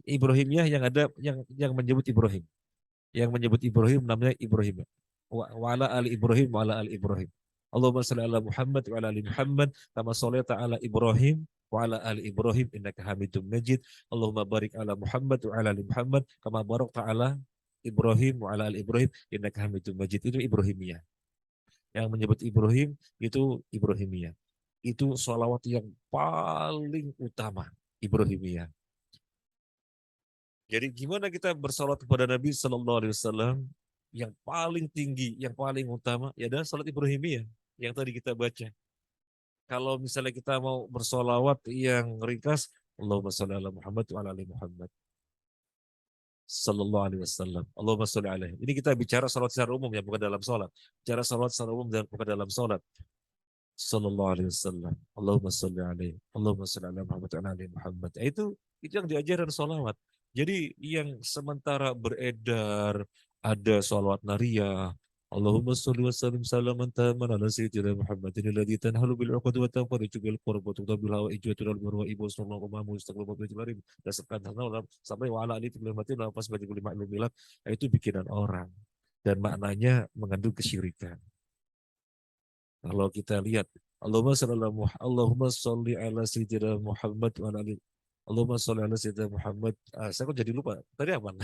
Speaker 1: Ibrahimiyah yang ada yang menyebut Ibrahim. Yang menyebut Ibrahim namanya Ibrahim. Wa ala ali Ibrahim wa ala ali Ibrahim. Allahumma shalli ala Muhammad wa ala ali Muhammad kama shallaita ala Ibrahim wa ala ali Ibrahim innaka Hamidum Majid. Allahumma barik ala Muhammad wa ala ali Muhammad kama barakta ala Ibrahim wa ala ali Ibrahim innaka Hamidum Majid. Itu Ibrahimiyah. Yang menyebut Ibrahim itu Ibrahimiyah. Itu sholawat yang paling utama, Ibrahimiyah. Jadi gimana kita bersolat kepada Nabi Sallallahu Alaihi Wasallam yang paling tinggi, yang paling utama, ya adalah salat Ibrahimiyah yang tadi kita baca. Kalau misalnya kita mau bersolawat yang ringkas, Allahumma sholli ala Muhammad wa ala ali Muhammad Sallallahu Alaihi Wasallam. Allahumma sholli alaihi. Ini kita bicara salat secara umum ya, bukan dalam solat. Bicara salat secara umum dan bukan dalam solat. Sallallahu Alaihi Wasallam. Allahumma sholli alaihi. Allahumma sholli ala Muhammad wa ala ali Muhammad. Itu yang diajarkan solawat. Jadi yang sementara beredar ada sholawat nariyah. Allahumma sholli wa sallim salaman taman ala sayyidina Muhammadin alladhi tanhalu bil 'uqad wa tanfariju bil qurbat wa bil hawa ijwatul wa ibu sallallahu alaihi wasallam sampai wa ala alihi wa sahbihi wa sebagai maklum milat, itu bikinan orang dan maknanya mengandung kesyirikan. Kalau kita lihat Allahumma sholli ala sayyidina Muhammad wa ala alihi Allahumma sholli ala sayyidina Muhammad. Saya kok jadi lupa. Tadi apa?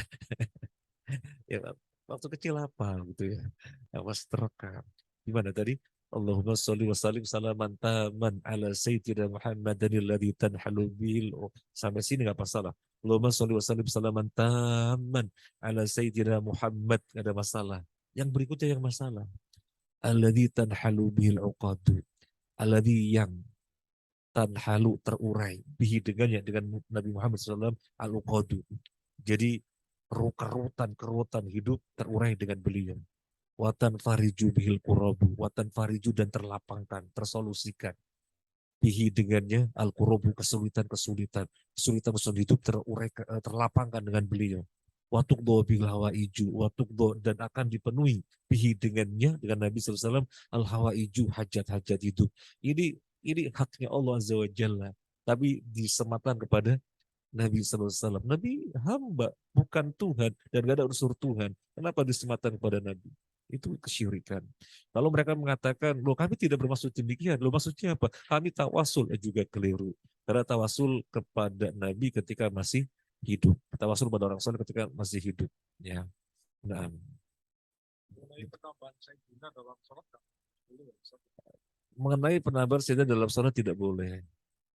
Speaker 1: Ya, waktu kecil apa gitu ya. Yang masih terekam. Gimana tadi? Allahumma sholli wa sallim salaman taman ala sayyidina Muhammadin alladhi tanhalu bihil. Oh, sampai sini nggak masalah. Allahumma sholli wa sallim salaman taman ala sayyidina Muhammad, nggak ada masalah. Yang berikutnya yang masalah. Alladhi tanhalu bihil uqadu. Alladhi yang tanhalu terurai bihi dengannya dengan Nabi Muhammad SAW al-uqadu. Jadi kerutan hidup terurai dengan beliau. Watan fariju bihil kurabu, watan fariju dan terlapangkan, tersolusikan. Bihi dengannya al-kurabu, kesulitan-kesulitan. Kesulitan-kesulitan hidup terurai, terlapangkan dengan beliau. Watukdo bil hawa iju, watukdo dan akan dipenuhi bihi dengannya, dengan Nabi SAW, al hawa iju, hajat-hajat hidup. Ini haknya Allah Azza wa Jalla. Tapi disematkan kepada Nabi SAW. Nabi hamba, bukan Tuhan. Dan gak ada unsur Tuhan. Kenapa disematkan kepada Nabi? Itu kesyirikan. Kalau mereka mengatakan, loh kami tidak bermaksud demikian. Loh maksudnya apa? Kami tawasul, juga keliru. Karena tawasul kepada Nabi ketika masih hidup. Tawasul pada orang soleh ketika masih hidup. Ya. Nah. Mengenai penambahan saja dalam salat tidak boleh.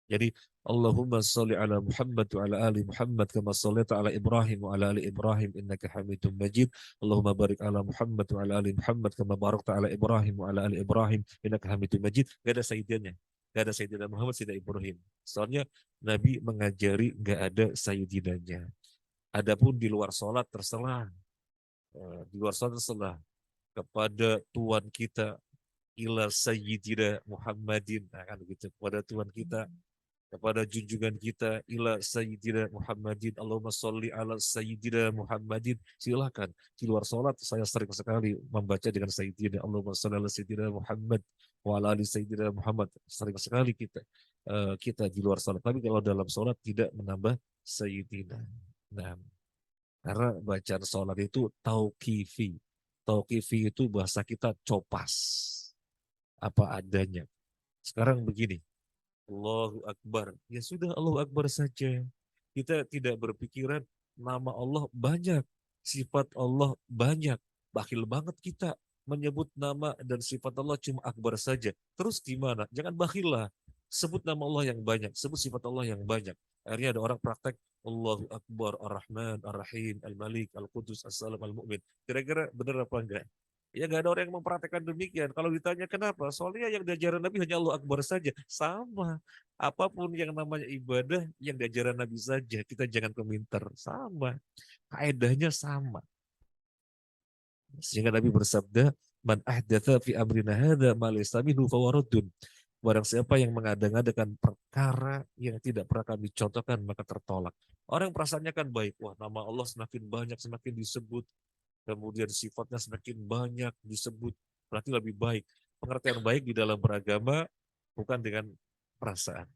Speaker 1: Jadi Allahumma sholli ala Muhammad wa ala ali Muhammad kama shallaita ala Ibrahim wa ala ali Ibrahim innaka Hamidum Majid. Allahumma barik ala Muhammad wa ala ali Muhammad kama barakta ala Ibrahim wa ala ali Ibrahim innaka Hamidum Majid. Gak ada sayyidinnya. Gak ada sayyidina Muhammad, sayyidina Ibrahim. Soalnya Nabi mengajari gak ada sayyidinanya. Adapun di luar sholat terserah. Di luar sholat terserah kepada Tuhan kita ila sayyidina Muhammadin, nah, kan begitu, kepada Tuhan kita, kepada junjungan kita ila sayyidina Muhammadin, Allahumma sholli ala sayyidina Muhammadin. Silakan di luar sholat saya sering sekali membaca dengan sayyidina, Allahumma sholli ala sayyidina Muhammad wa ala ali sayyidina Muhammad. Sering sekali kita di luar sholat, tapi kalau dalam sholat tidak menambah sayyidina. Nah, karena bacaan sholat itu tauqifi. Tauqifi itu bahasa kita copas, apa adanya. Sekarang begini, Allahu Akbar. Ya sudah, Allahu Akbar saja. Kita tidak berpikiran nama Allah banyak, sifat Allah banyak. Bakhil banget kita menyebut nama dan sifat Allah cuma Akbar saja. Terus gimana? Jangan bakhil lah. Sebut nama Allah yang banyak, sebut sifat Allah yang banyak. Akhirnya ada orang praktek Allahu Akbar, Ar-Rahman, Ar-Rahim, Al-Malik, Al-Qudus, As-Salam, Al-Mu'min. Kira-kira benar apa enggak? Ya nggak ada orang yang mempraktekkan demikian. Kalau ditanya kenapa? Soalnya yang diajaran Nabi hanya Allah Akbar saja. Sama. Apapun yang namanya ibadah, yang diajaran Nabi saja. Kita jangan keminter. Sama. Kaedahnya sama. Sehingga Nabi bersabda, Man ahdatha fi amrina hadha ma laysa minhu fawaradun. Barang siapa yang mengada-ngadakan perkara yang tidak pernah kami contohkan, maka tertolak. Orang perasaannya kan baik. Wah, nama Allah semakin banyak, semakin disebut. Kemudian sifatnya semakin banyak disebut. Berarti lebih baik. Pengertian baik di dalam beragama bukan dengan perasaan.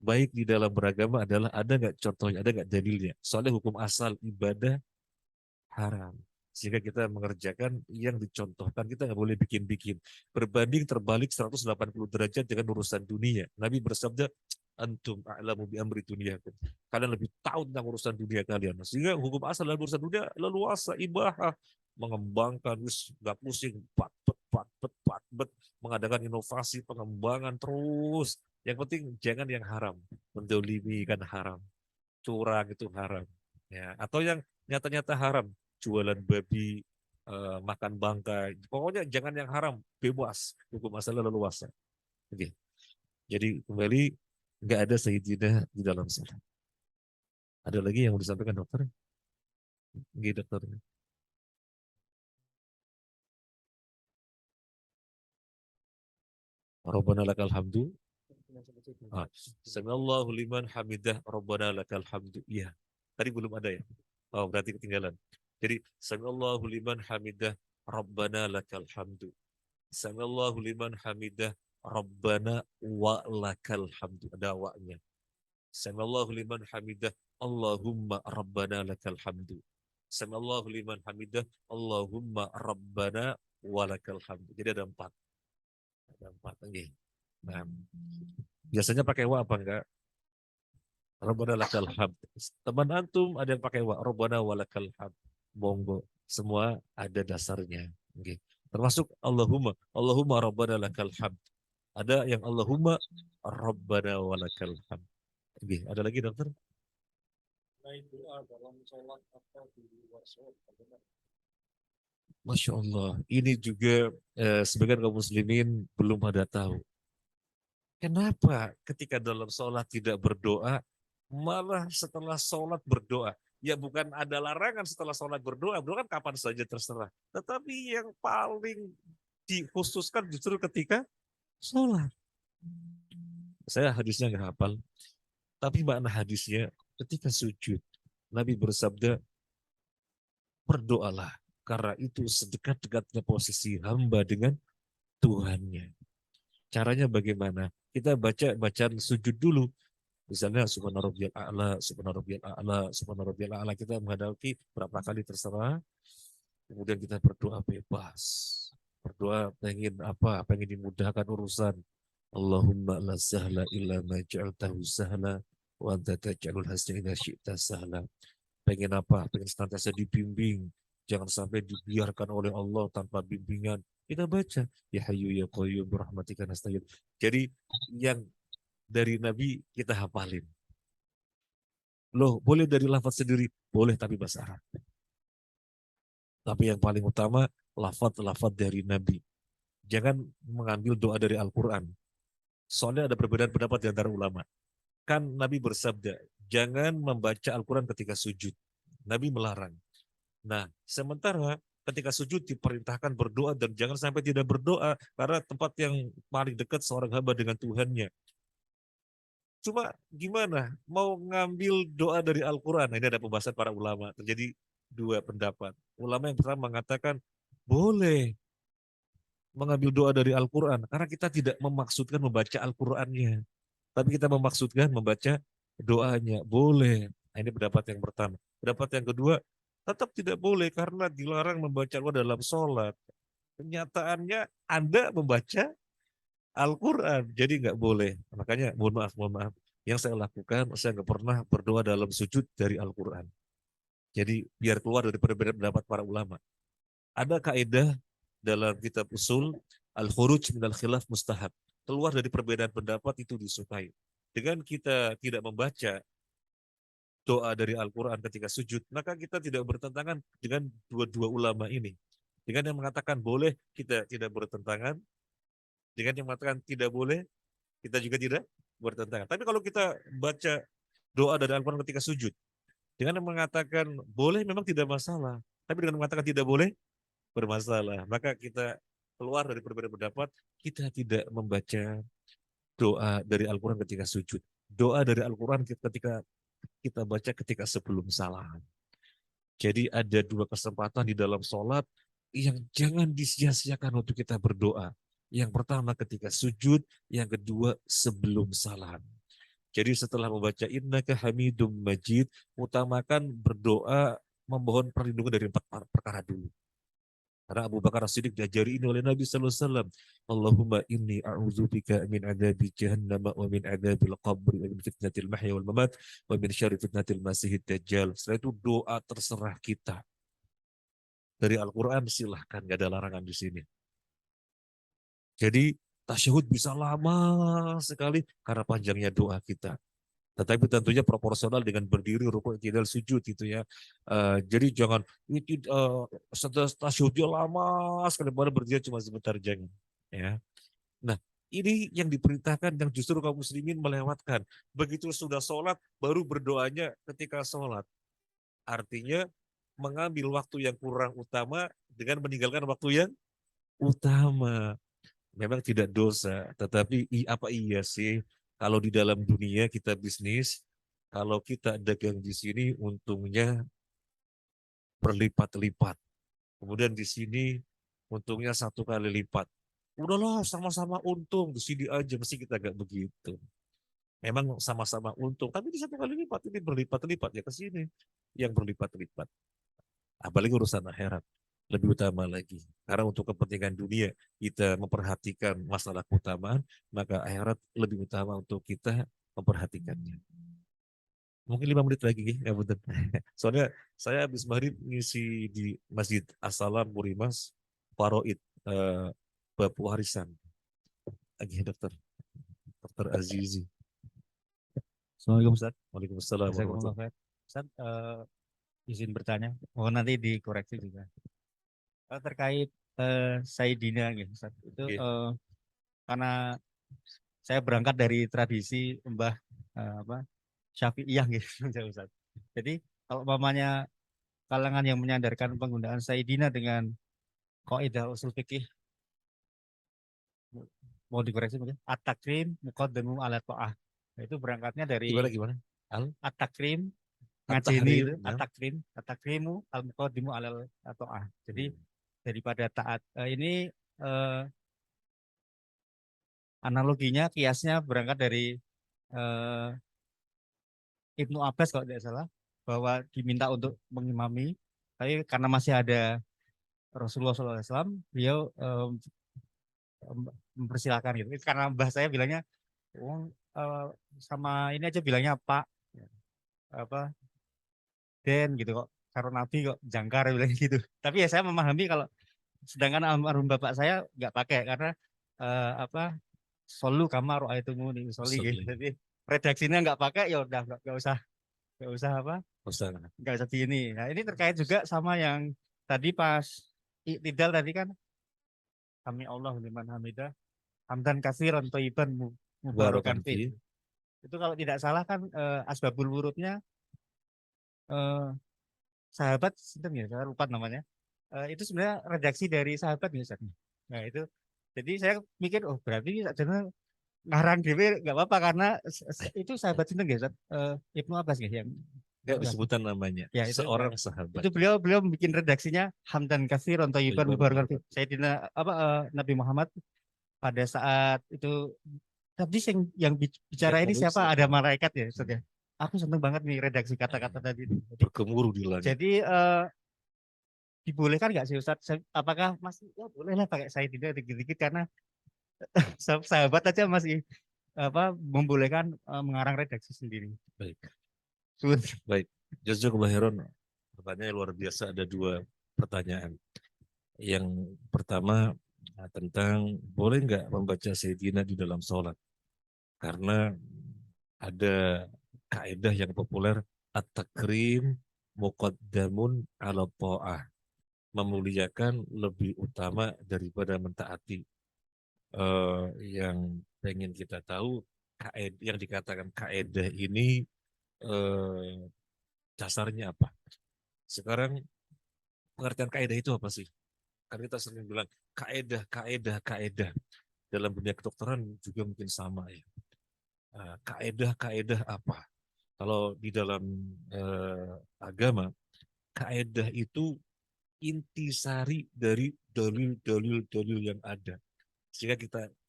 Speaker 1: Baik di dalam beragama adalah ada nggak contohnya, ada nggak dalilnya. Soalnya hukum asal ibadah haram. Sehingga kita mengerjakan yang dicontohkan, kita nggak boleh bikin-bikin. Berbanding terbalik 180 derajat dengan urusan dunia. Nabi bersabda, antum a'lamu bi amri dunyakum. Kalian lebih tahu tentang urusan dunia kalian. Sehingga hukum asal dalam urusan dunia leluasa, ibahah, mengembangkan, nggak pusing, pat, mengadakan inovasi, pengembangan terus. Yang penting jangan yang haram, mendolimi kan haram, curang itu haram. Ya, atau yang nyata-nyata haram, jualan babi, makan bangkai. Pokoknya jangan yang haram, bebas. Hukum asalnya leluasa. Oke. Jadi kembali, nggak ada sayyidah di dalam salat. Ada lagi yang mau disampaikan dokter? Oke, dokter. Rabbana lakal hamdu. Samiallahu liman hamidah. Rabbana lakal hamdu. Iya. Tadi belum ada ya? Oh, berarti ketinggalan. Jadi, Samiallahu liman hamidah. Rabbana lakal hamdu. Samiallahu liman hamidah. Rabbana wa lakal hamdu. Ada wa-nya. Samiallahu liman hamidah. Allahumma rabbana lakal hamdu. Samiallahu liman hamidah. Allahumma rabbana wa lakal hamdu. Jadi ada empat. Ada empat. Okay. Nah, biasanya pakai wa apa enggak? Rabbana lakal hamd. Teman antum ada yang pakai wa. Rabbana wa lakal hamd. Monggo. Semua ada dasarnya. Okay. Termasuk Allahumma rabbana lakal hamd. Ada yang Allahumma rabbana walakal hamd. Oke, ada lagi dokter? Masya Allah, ini juga sebagian kaum muslimin belum pada tahu. Kenapa ketika dalam sholat tidak berdoa, malah setelah sholat berdoa? Ya bukan ada larangan setelah sholat berdoa, berdoa kan kapan saja terserah. Tetapi yang paling dikhususkan justru ketika sholat. Saya hadisnya nggak hafal, tapi makna hadisnya ketika sujud, Nabi bersabda, berdoalah, karena itu sedekat-dekatnya posisi hamba dengan Tuhannya. Caranya bagaimana? Kita baca bacaan sujud dulu. Misalnya subhanarabbiyal a'la, subhanarabbiyal a'la, subhanarabbiyal a'la, kita menghadapi berapa kali terserah. Kemudian kita berdoa bebas. Berdoa pengen apa? Pengen dimudahkan urusan. Allahumma la sahla illa ma ja'altahu sahla wa anta taj'alul hasna idza syi'ta sahla. Pengen apa? Pengen senantiasa dibimbing. Jangan sampai dibiarkan oleh Allah tanpa bimbingan. Kita baca, ya hayyu ya qayyum birahmatika nasta'in. Jadi yang dari Nabi kita hafalin. Loh, boleh dari lafaz sendiri? Boleh, tapi bahasa Arab. Tapi yang paling utama, lafaz-lafaz dari Nabi. Jangan mengambil doa dari Al-Quran. Soalnya ada perbedaan pendapat di antara ulama. Kan Nabi bersabda, jangan membaca Al-Quran ketika sujud. Nabi melarang. Nah, sementara ketika sujud diperintahkan berdoa dan jangan sampai tidak berdoa karena tempat yang paling dekat seorang hamba dengan Tuhannya. Cuma gimana? Mau ngambil doa dari Al-Quran? Nah, ini ada pembahasan para ulama. Terjadi dua pendapat. Ulama yang pertama mengatakan, boleh mengambil doa dari Al-Quran. Karena kita tidak memaksudkan membaca Al-Qurannya. Tapi kita memaksudkan membaca doanya. Boleh. Nah, ini pendapat yang pertama. Pendapat yang kedua, tetap tidak boleh karena dilarang membaca Al-Quran dalam sholat. Kenyataannya Anda membaca Al-Quran, jadi nggak boleh. Makanya mohon maaf. Yang saya lakukan, saya nggak pernah berdoa dalam sujud dari Al-Quran. Jadi biar keluar dari perbedaan pendapat para ulama. Ada kaidah dalam kitab usul, al-khuruj minal khilaf mustahab. Keluar dari perbedaan pendapat itu disukai. Dengan kita tidak membaca doa dari Al-Quran ketika sujud, maka kita tidak bertentangan dengan dua-dua ulama ini. Dengan yang mengatakan boleh, kita tidak bertentangan. Dengan yang mengatakan tidak boleh, kita juga tidak bertentangan. Tapi kalau kita baca doa dari Al-Quran ketika sujud, dengan yang mengatakan boleh memang tidak masalah. Tapi dengan mengatakan tidak boleh, bermasalah. Maka kita keluar dari perbedaan pendapat, kita tidak membaca doa dari Al-Quran ketika sujud. Doa dari Al-Quran ketika kita baca ketika sebelum salam. Jadi ada dua kesempatan di dalam sholat yang jangan disia-siakan untuk kita berdoa. Yang pertama ketika sujud, yang kedua sebelum salam. Jadi setelah membaca innaka hamidum majid, utamakan berdoa memohon perlindungan dari empat perkara dulu. Karena Abu Bakar As-Siddiq diajari ini oleh Nabi sallallahu alaihi wasallam. Allahumma inni a'udzubika min adzabi jahannam wa min adzabil qabr wa min fitnatil mahya wal mamat wa min syarri fitnatil masiihid dajjal. Setelah itu doa terserah kita. Dari Al-Qur'an silahkan, enggak ada larangan di sini. Jadi tasyahud bisa lama sekali karena panjangnya doa kita. Tetapi tentunya proporsional dengan berdiri, rukuk, tidak sujud gitu ya. Jadi jangan setelah tasyahudnya lama sekali, baru berdiri cuma sebentar, jangan. Ya. Nah, ini yang diperintahkan yang justru kaum muslimin melewatkan. Begitu sudah sholat, baru berdoanya ketika sholat. Artinya mengambil waktu yang kurang utama dengan meninggalkan waktu yang utama. Memang tidak dosa, tetapi apa iya sih kalau di dalam dunia kita bisnis, kalau kita dagang di sini untungnya berlipat-lipat. Kemudian di sini untungnya satu kali lipat. Udahlah sama-sama untung, di sini aja mesti kita gak begitu. Memang sama-sama untung, tapi di satu kali lipat, ini berlipat-lipat ya ke sini yang berlipat-lipat. Apalagi urusan akhirat lebih utama lagi. Karena untuk kepentingan dunia kita memperhatikan masalah keutamaan, maka akhirat lebih utama untuk kita memperhatikannya. Mungkin 5 menit lagi ya betul. Soalnya saya habis maghrib ngisi di Masjid As-Salam Murimas Faroid. eh, bab warisan. Lagi Dokter Azizi.
Speaker 2: Assalamualaikum Ustaz.
Speaker 1: Waalaikumsalam
Speaker 2: Jazakumullah
Speaker 1: warahmatullahi.
Speaker 2: khair. Ustaz, izin bertanya. Mohon nanti dikoreksi juga. Terkait Sayyidina gitu, Ustaz. Itu
Speaker 1: Oke.
Speaker 2: karena saya berangkat dari tradisi Mbah apa Syafi'iyah gitu Ustaz. Jadi kalau umpamanya kalangan yang menyandarkan penggunaan Sayyidina dengan kaidah usul fikih, mau dikoreksi mungkin at-takrim muqaddamu ala ta'ah. Nah, itu berangkatnya dari
Speaker 1: Gimana? Al
Speaker 2: at-takrim ngajeni
Speaker 1: At-Tahrim.
Speaker 2: gitu,
Speaker 1: Ya.
Speaker 2: at-takrimu al muqaddimu ala ta'ah. Jadi
Speaker 1: Hmm.
Speaker 2: daripada taat ini eh, analoginya kiasnya berangkat dari eh, Ibnu Abbas kalau tidak salah, bahwa diminta untuk mengimami, tapi karena masih ada Rasulullah SAW, beliau mempersilahkan gitu. Itu karena mbah saya bilangnya, oh, eh, sama ini aja bilangnya Pak, apa Den gitu kok. Karo Nabi kok jangkar bilang gitu. Tapi ya saya memahami kalau sedangkan almarhum bapak saya nggak pakai karena apa solu kamar roaitumu nih soli gitu.
Speaker 1: Usul.
Speaker 2: Jadi redaksinya nggak pakai ya udah nggak usah apa
Speaker 1: Usul.
Speaker 2: nggak usah di ini. Nah ini terkait juga sama yang tadi pas iktidal tadi kan kami Allah liman hamidah hamdan katsiran thayyiban mubarakan
Speaker 1: Barokan
Speaker 2: fi.
Speaker 1: fi.
Speaker 2: Itu kalau tidak salah kan asbabul wurudnya eh, sahabat sinten ya saya lupa namanya. Itu sebenarnya redaksi dari sahabat nih Ustaz. Nah itu jadi saya mikir oh berarti Sarjana ngarang dewe nggak apa-apa karena itu sahabat sinten ya Ustaz? Ibnu Abbas ya yang
Speaker 1: Gak disebutan namanya.
Speaker 2: ya itu nah,
Speaker 1: Seorang sahabat.
Speaker 2: itu beliau beliau bikin redaksinya hamdan katsiran thayyiban
Speaker 1: Thayyiban
Speaker 2: mubarakan fi.
Speaker 1: mubarakan.
Speaker 2: Sayyidina apa Nabi Muhammad pada saat itu tadi yang bicara ini siapa ada malaikat ya Ustaz ya. Aku seneng banget nih redaksi kata-kata tadi.
Speaker 1: Bergemuruh di langit.
Speaker 2: Jadi dibolehkan nggak sih Ustaz? Apakah masih ya boleh lah pakai saya tidak dikit-dikit karena sahabat aja masih apa membolehkan mengarang redaksi sendiri.
Speaker 1: Baik.
Speaker 2: Sun.
Speaker 1: Baik. Jazakumullah khairan. Pertanyaan luar biasa. Ada dua pertanyaan. Yang pertama tentang boleh nggak membaca Sayyidina di dalam sholat? Karena ada kaidah yang populer at-takrim muqaddamun ala ta'ah. Memuliakan lebih utama daripada mentaati. Yang pengen kita tahu yang dikatakan kaidah ini eh, dasarnya apa? Sekarang pengertian kaidah itu apa sih? Kan kita sering bilang kaidah. Dalam dunia kedokteran juga mungkin sama ya. Kaidah apa? Kalau di dalam agama, kaidah itu intisari dari dalil-dalil yang ada. Sehingga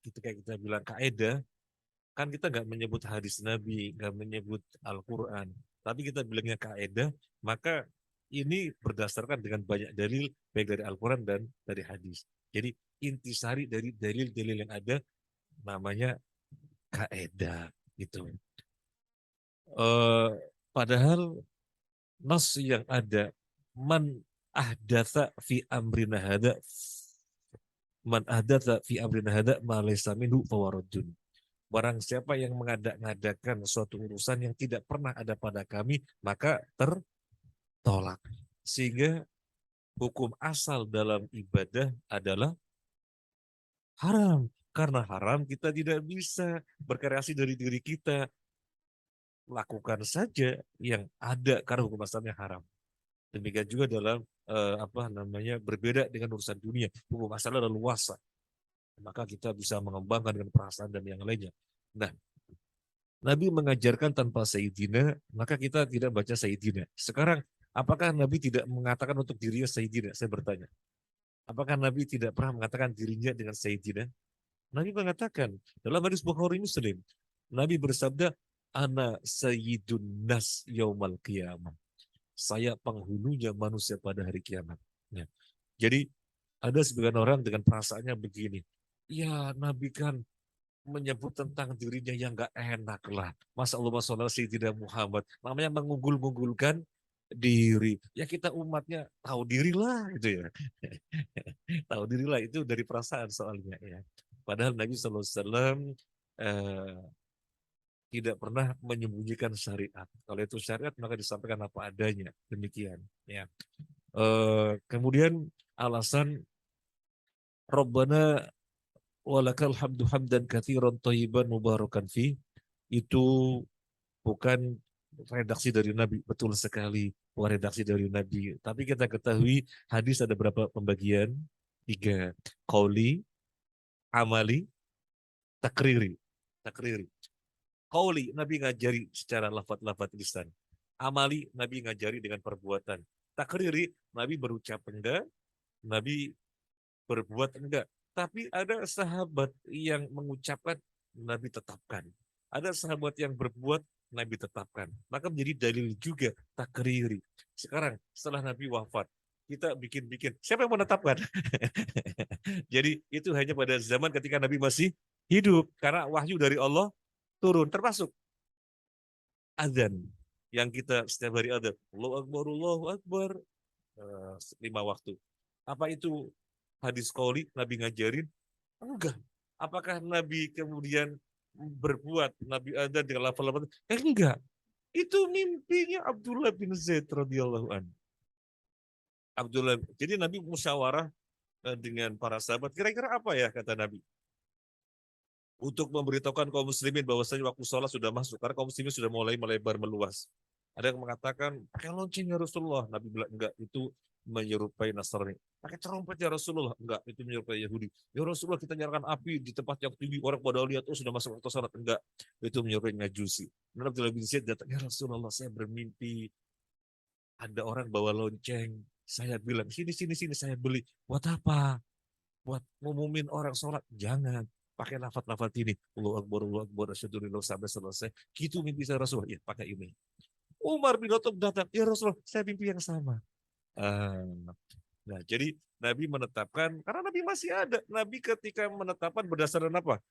Speaker 1: ketika kita bilang kaidah, kan kita nggak menyebut hadis Nabi, nggak menyebut Al-Quran, tapi kita bilangnya kaidah, maka ini berdasarkan dengan banyak dalil, baik dari Al-Quran dan dari hadis. Jadi intisari dari dalil-dalil yang ada, namanya kaidah. Gitu. Eh, Padahal nas yang ada, man ahdatsa fi amrina hada man ahdatsa fi amrina hada ma laysa minhu fawaradun. Barang siapa yang mengadakan suatu urusan yang tidak pernah ada pada kami, maka tertolak. Sehingga hukum asal dalam ibadah adalah haram. Karena haram kita tidak bisa berkreasi dari diri kita. Lakukan saja yang ada karena hukum asalnya haram. Demikian juga dalam apa namanya berbeda dengan urusan dunia. Hukum asalnya adalah luasa. Maka kita bisa mengembangkan dengan perasaan dan yang lainnya. Nah, Nabi mengajarkan tanpa Sayyidina, maka kita tidak baca Sayyidina. Sekarang, apakah Nabi tidak mengatakan untuk dirinya Sayyidina? Saya bertanya. Apakah Nabi tidak pernah mengatakan dirinya dengan Sayyidina? Nabi mengatakan, dalam hadis Bukhari Muslim, Nabi bersabda, Ana Sayyidun Nas Yaumal Qiyamah. Saya penghulunya manusia pada hari kiamat. Ya. Jadi, ada sebagian orang dengan perasaannya begini, ya Nabi kan menyebut tentang dirinya yang gak enak lah. Masa Allah Sayyidina Muhammad. Namanya mengunggul-unggulkan diri. Ya kita umatnya tahu dirilah gitu ya. Tahu dirilah itu dari perasaan soalnya ya. Padahal Nabi SAW eh, tidak pernah menyembunyikan syariat. Kalau itu syariat maka disampaikan apa adanya. Demikian ya. Kemudian alasan Rabbana walakal hamdu hamdan katsiran thayyiban mubarakan fi itu bukan redaksi dari Nabi, betul sekali, bukan redaksi dari Nabi. Tapi kita ketahui hadis ada berapa pembagian? Tiga. Qauli, amali, takriri. Takriri. Qauli, Nabi ngajari secara lafaz-lafaz lisan. Amali, Nabi ngajari dengan perbuatan. Takriri, Nabi berucap enggak, Nabi berbuat enggak. Tapi ada sahabat yang mengucapkan, Nabi tetapkan. Ada sahabat yang berbuat, Nabi tetapkan. Maka menjadi dalil juga takriri. Sekarang setelah Nabi wafat, kita bikin-bikin. Siapa yang menetapkan? Jadi itu hanya pada zaman ketika Nabi masih hidup. Karena wahyu dari Allah turun. Termasuk azan. Yang kita setiap hari ada. Allahu Akbar, Allahu Akbar. 5 waktu. Apa itu hadis qauli Nabi ngajarin? Enggak. Apakah Nabi kemudian berbuat Nabi ada dengan lafal-lafal? Enggak. Itu mimpinya Abdullah bin Zaid radhiyallahu an. Abdullah. Jadi Nabi musyawarah dengan para sahabat. Kira-kira apa ya kata Nabi? Untuk memberitahukan kaum muslimin bahwasanya waktu sholat sudah masuk. Karena kaum muslimin sudah mulai melebar meluas. Ada yang mengatakan, pakai lonceng ya Rasulullah. Nabi bilang, enggak, itu menyerupai Nasrani. Pakai trompet ya Rasulullah. Enggak, itu menyerupai Yahudi. Ya Rasulullah, kita nyalakan api di tempat yang tinggi. Orang pada lihat, oh sudah masuk waktu sholat. Enggak, itu menyerupai Majusi. Nabi Abdullah bin Zaid datang, ya Rasulullah, saya bermimpi. Ada orang bawa lonceng. Saya bilang, sini, sini, sini, saya beli. Buat apa? Buat ngumumin orang sholat. Jangan. Pakai lafaz-lafaz ini. Allahu Akbar, asyhadu an la ilaha illallah, sampai selesai. Gitu mimpi saya Rasulullah. Ya, pakai ini. Umar bin Khattab datang, ya Rasulullah, saya mimpi yang sama. Ah, nah, jadi Nabi menetapkan, karena Nabi masih ada. Nabi ketika menetapkan berdasarkan apa?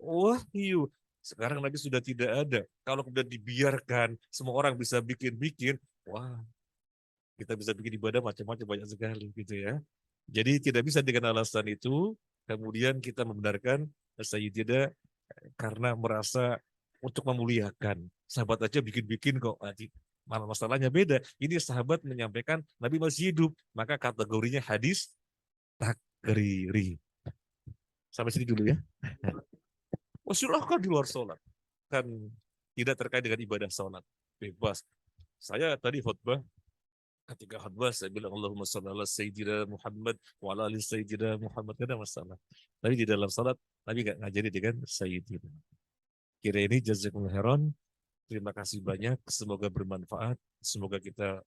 Speaker 1: Wahyu. Sekarang Nabi sudah tidak ada. Kalau kemudian dibiarkan, semua orang bisa bikin-bikin, wah, kita bisa bikin ibadah macam-macam banyak sekali gitu ya. Jadi tidak bisa dengan alasan itu, kemudian kita membenarkan Sayyidah karena merasa untuk memuliakan. Sahabat aja bikin-bikin kok. Malah masalahnya beda. Ini sahabat menyampaikan Nabi masih hidup. Maka kategorinya hadis takriri. Sampai sini dulu ya. Oh, silahkan di luar sholat. Kan tidak terkait dengan ibadah sholat. Bebas. Saya tadi khutbah, ketika khutbah saya bilang Allahumma shalli ala Sayyidina Muhammad wa ala ali Sayyidina Muhammad. Tidak ada masalah. Tapi di dalam sholat, Nabi nggak ngajari dengan Sayyidina. Kira ini jazakumullah khairan. Terima kasih banyak. Semoga bermanfaat. Semoga kita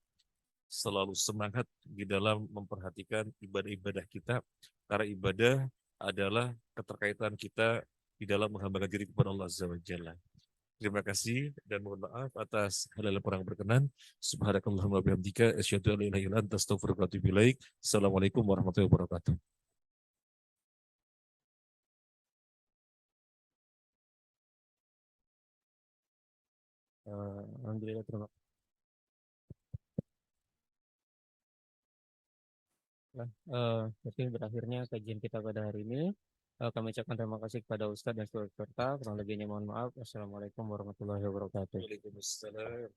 Speaker 1: selalu semangat di dalam memperhatikan ibadah-ibadah kita. Karena ibadah adalah keterkaitan kita di dalam menghambakan diri kepada Allah Azza wa Jalla. Terima kasih dan mohon maaf atas hal-hal yang kurang berkenan. Subhanakallahumma wa bihamdika asyhadu an la ilaha illa anta astaghfiruka wa atubu ilaik. Assalamualaikum warahmatullahi wabarakatuh.
Speaker 3: Alhamdulillah, terima kasih. Mungkin berakhirnya kajian kita pada hari ini. Kami ucapkan terima kasih kepada Ustadz dan seluruh peserta. Kurang lebihnya mohon maaf. Assalamualaikum warahmatullahi wabarakatuh.
Speaker 1: Waalaikumsalam.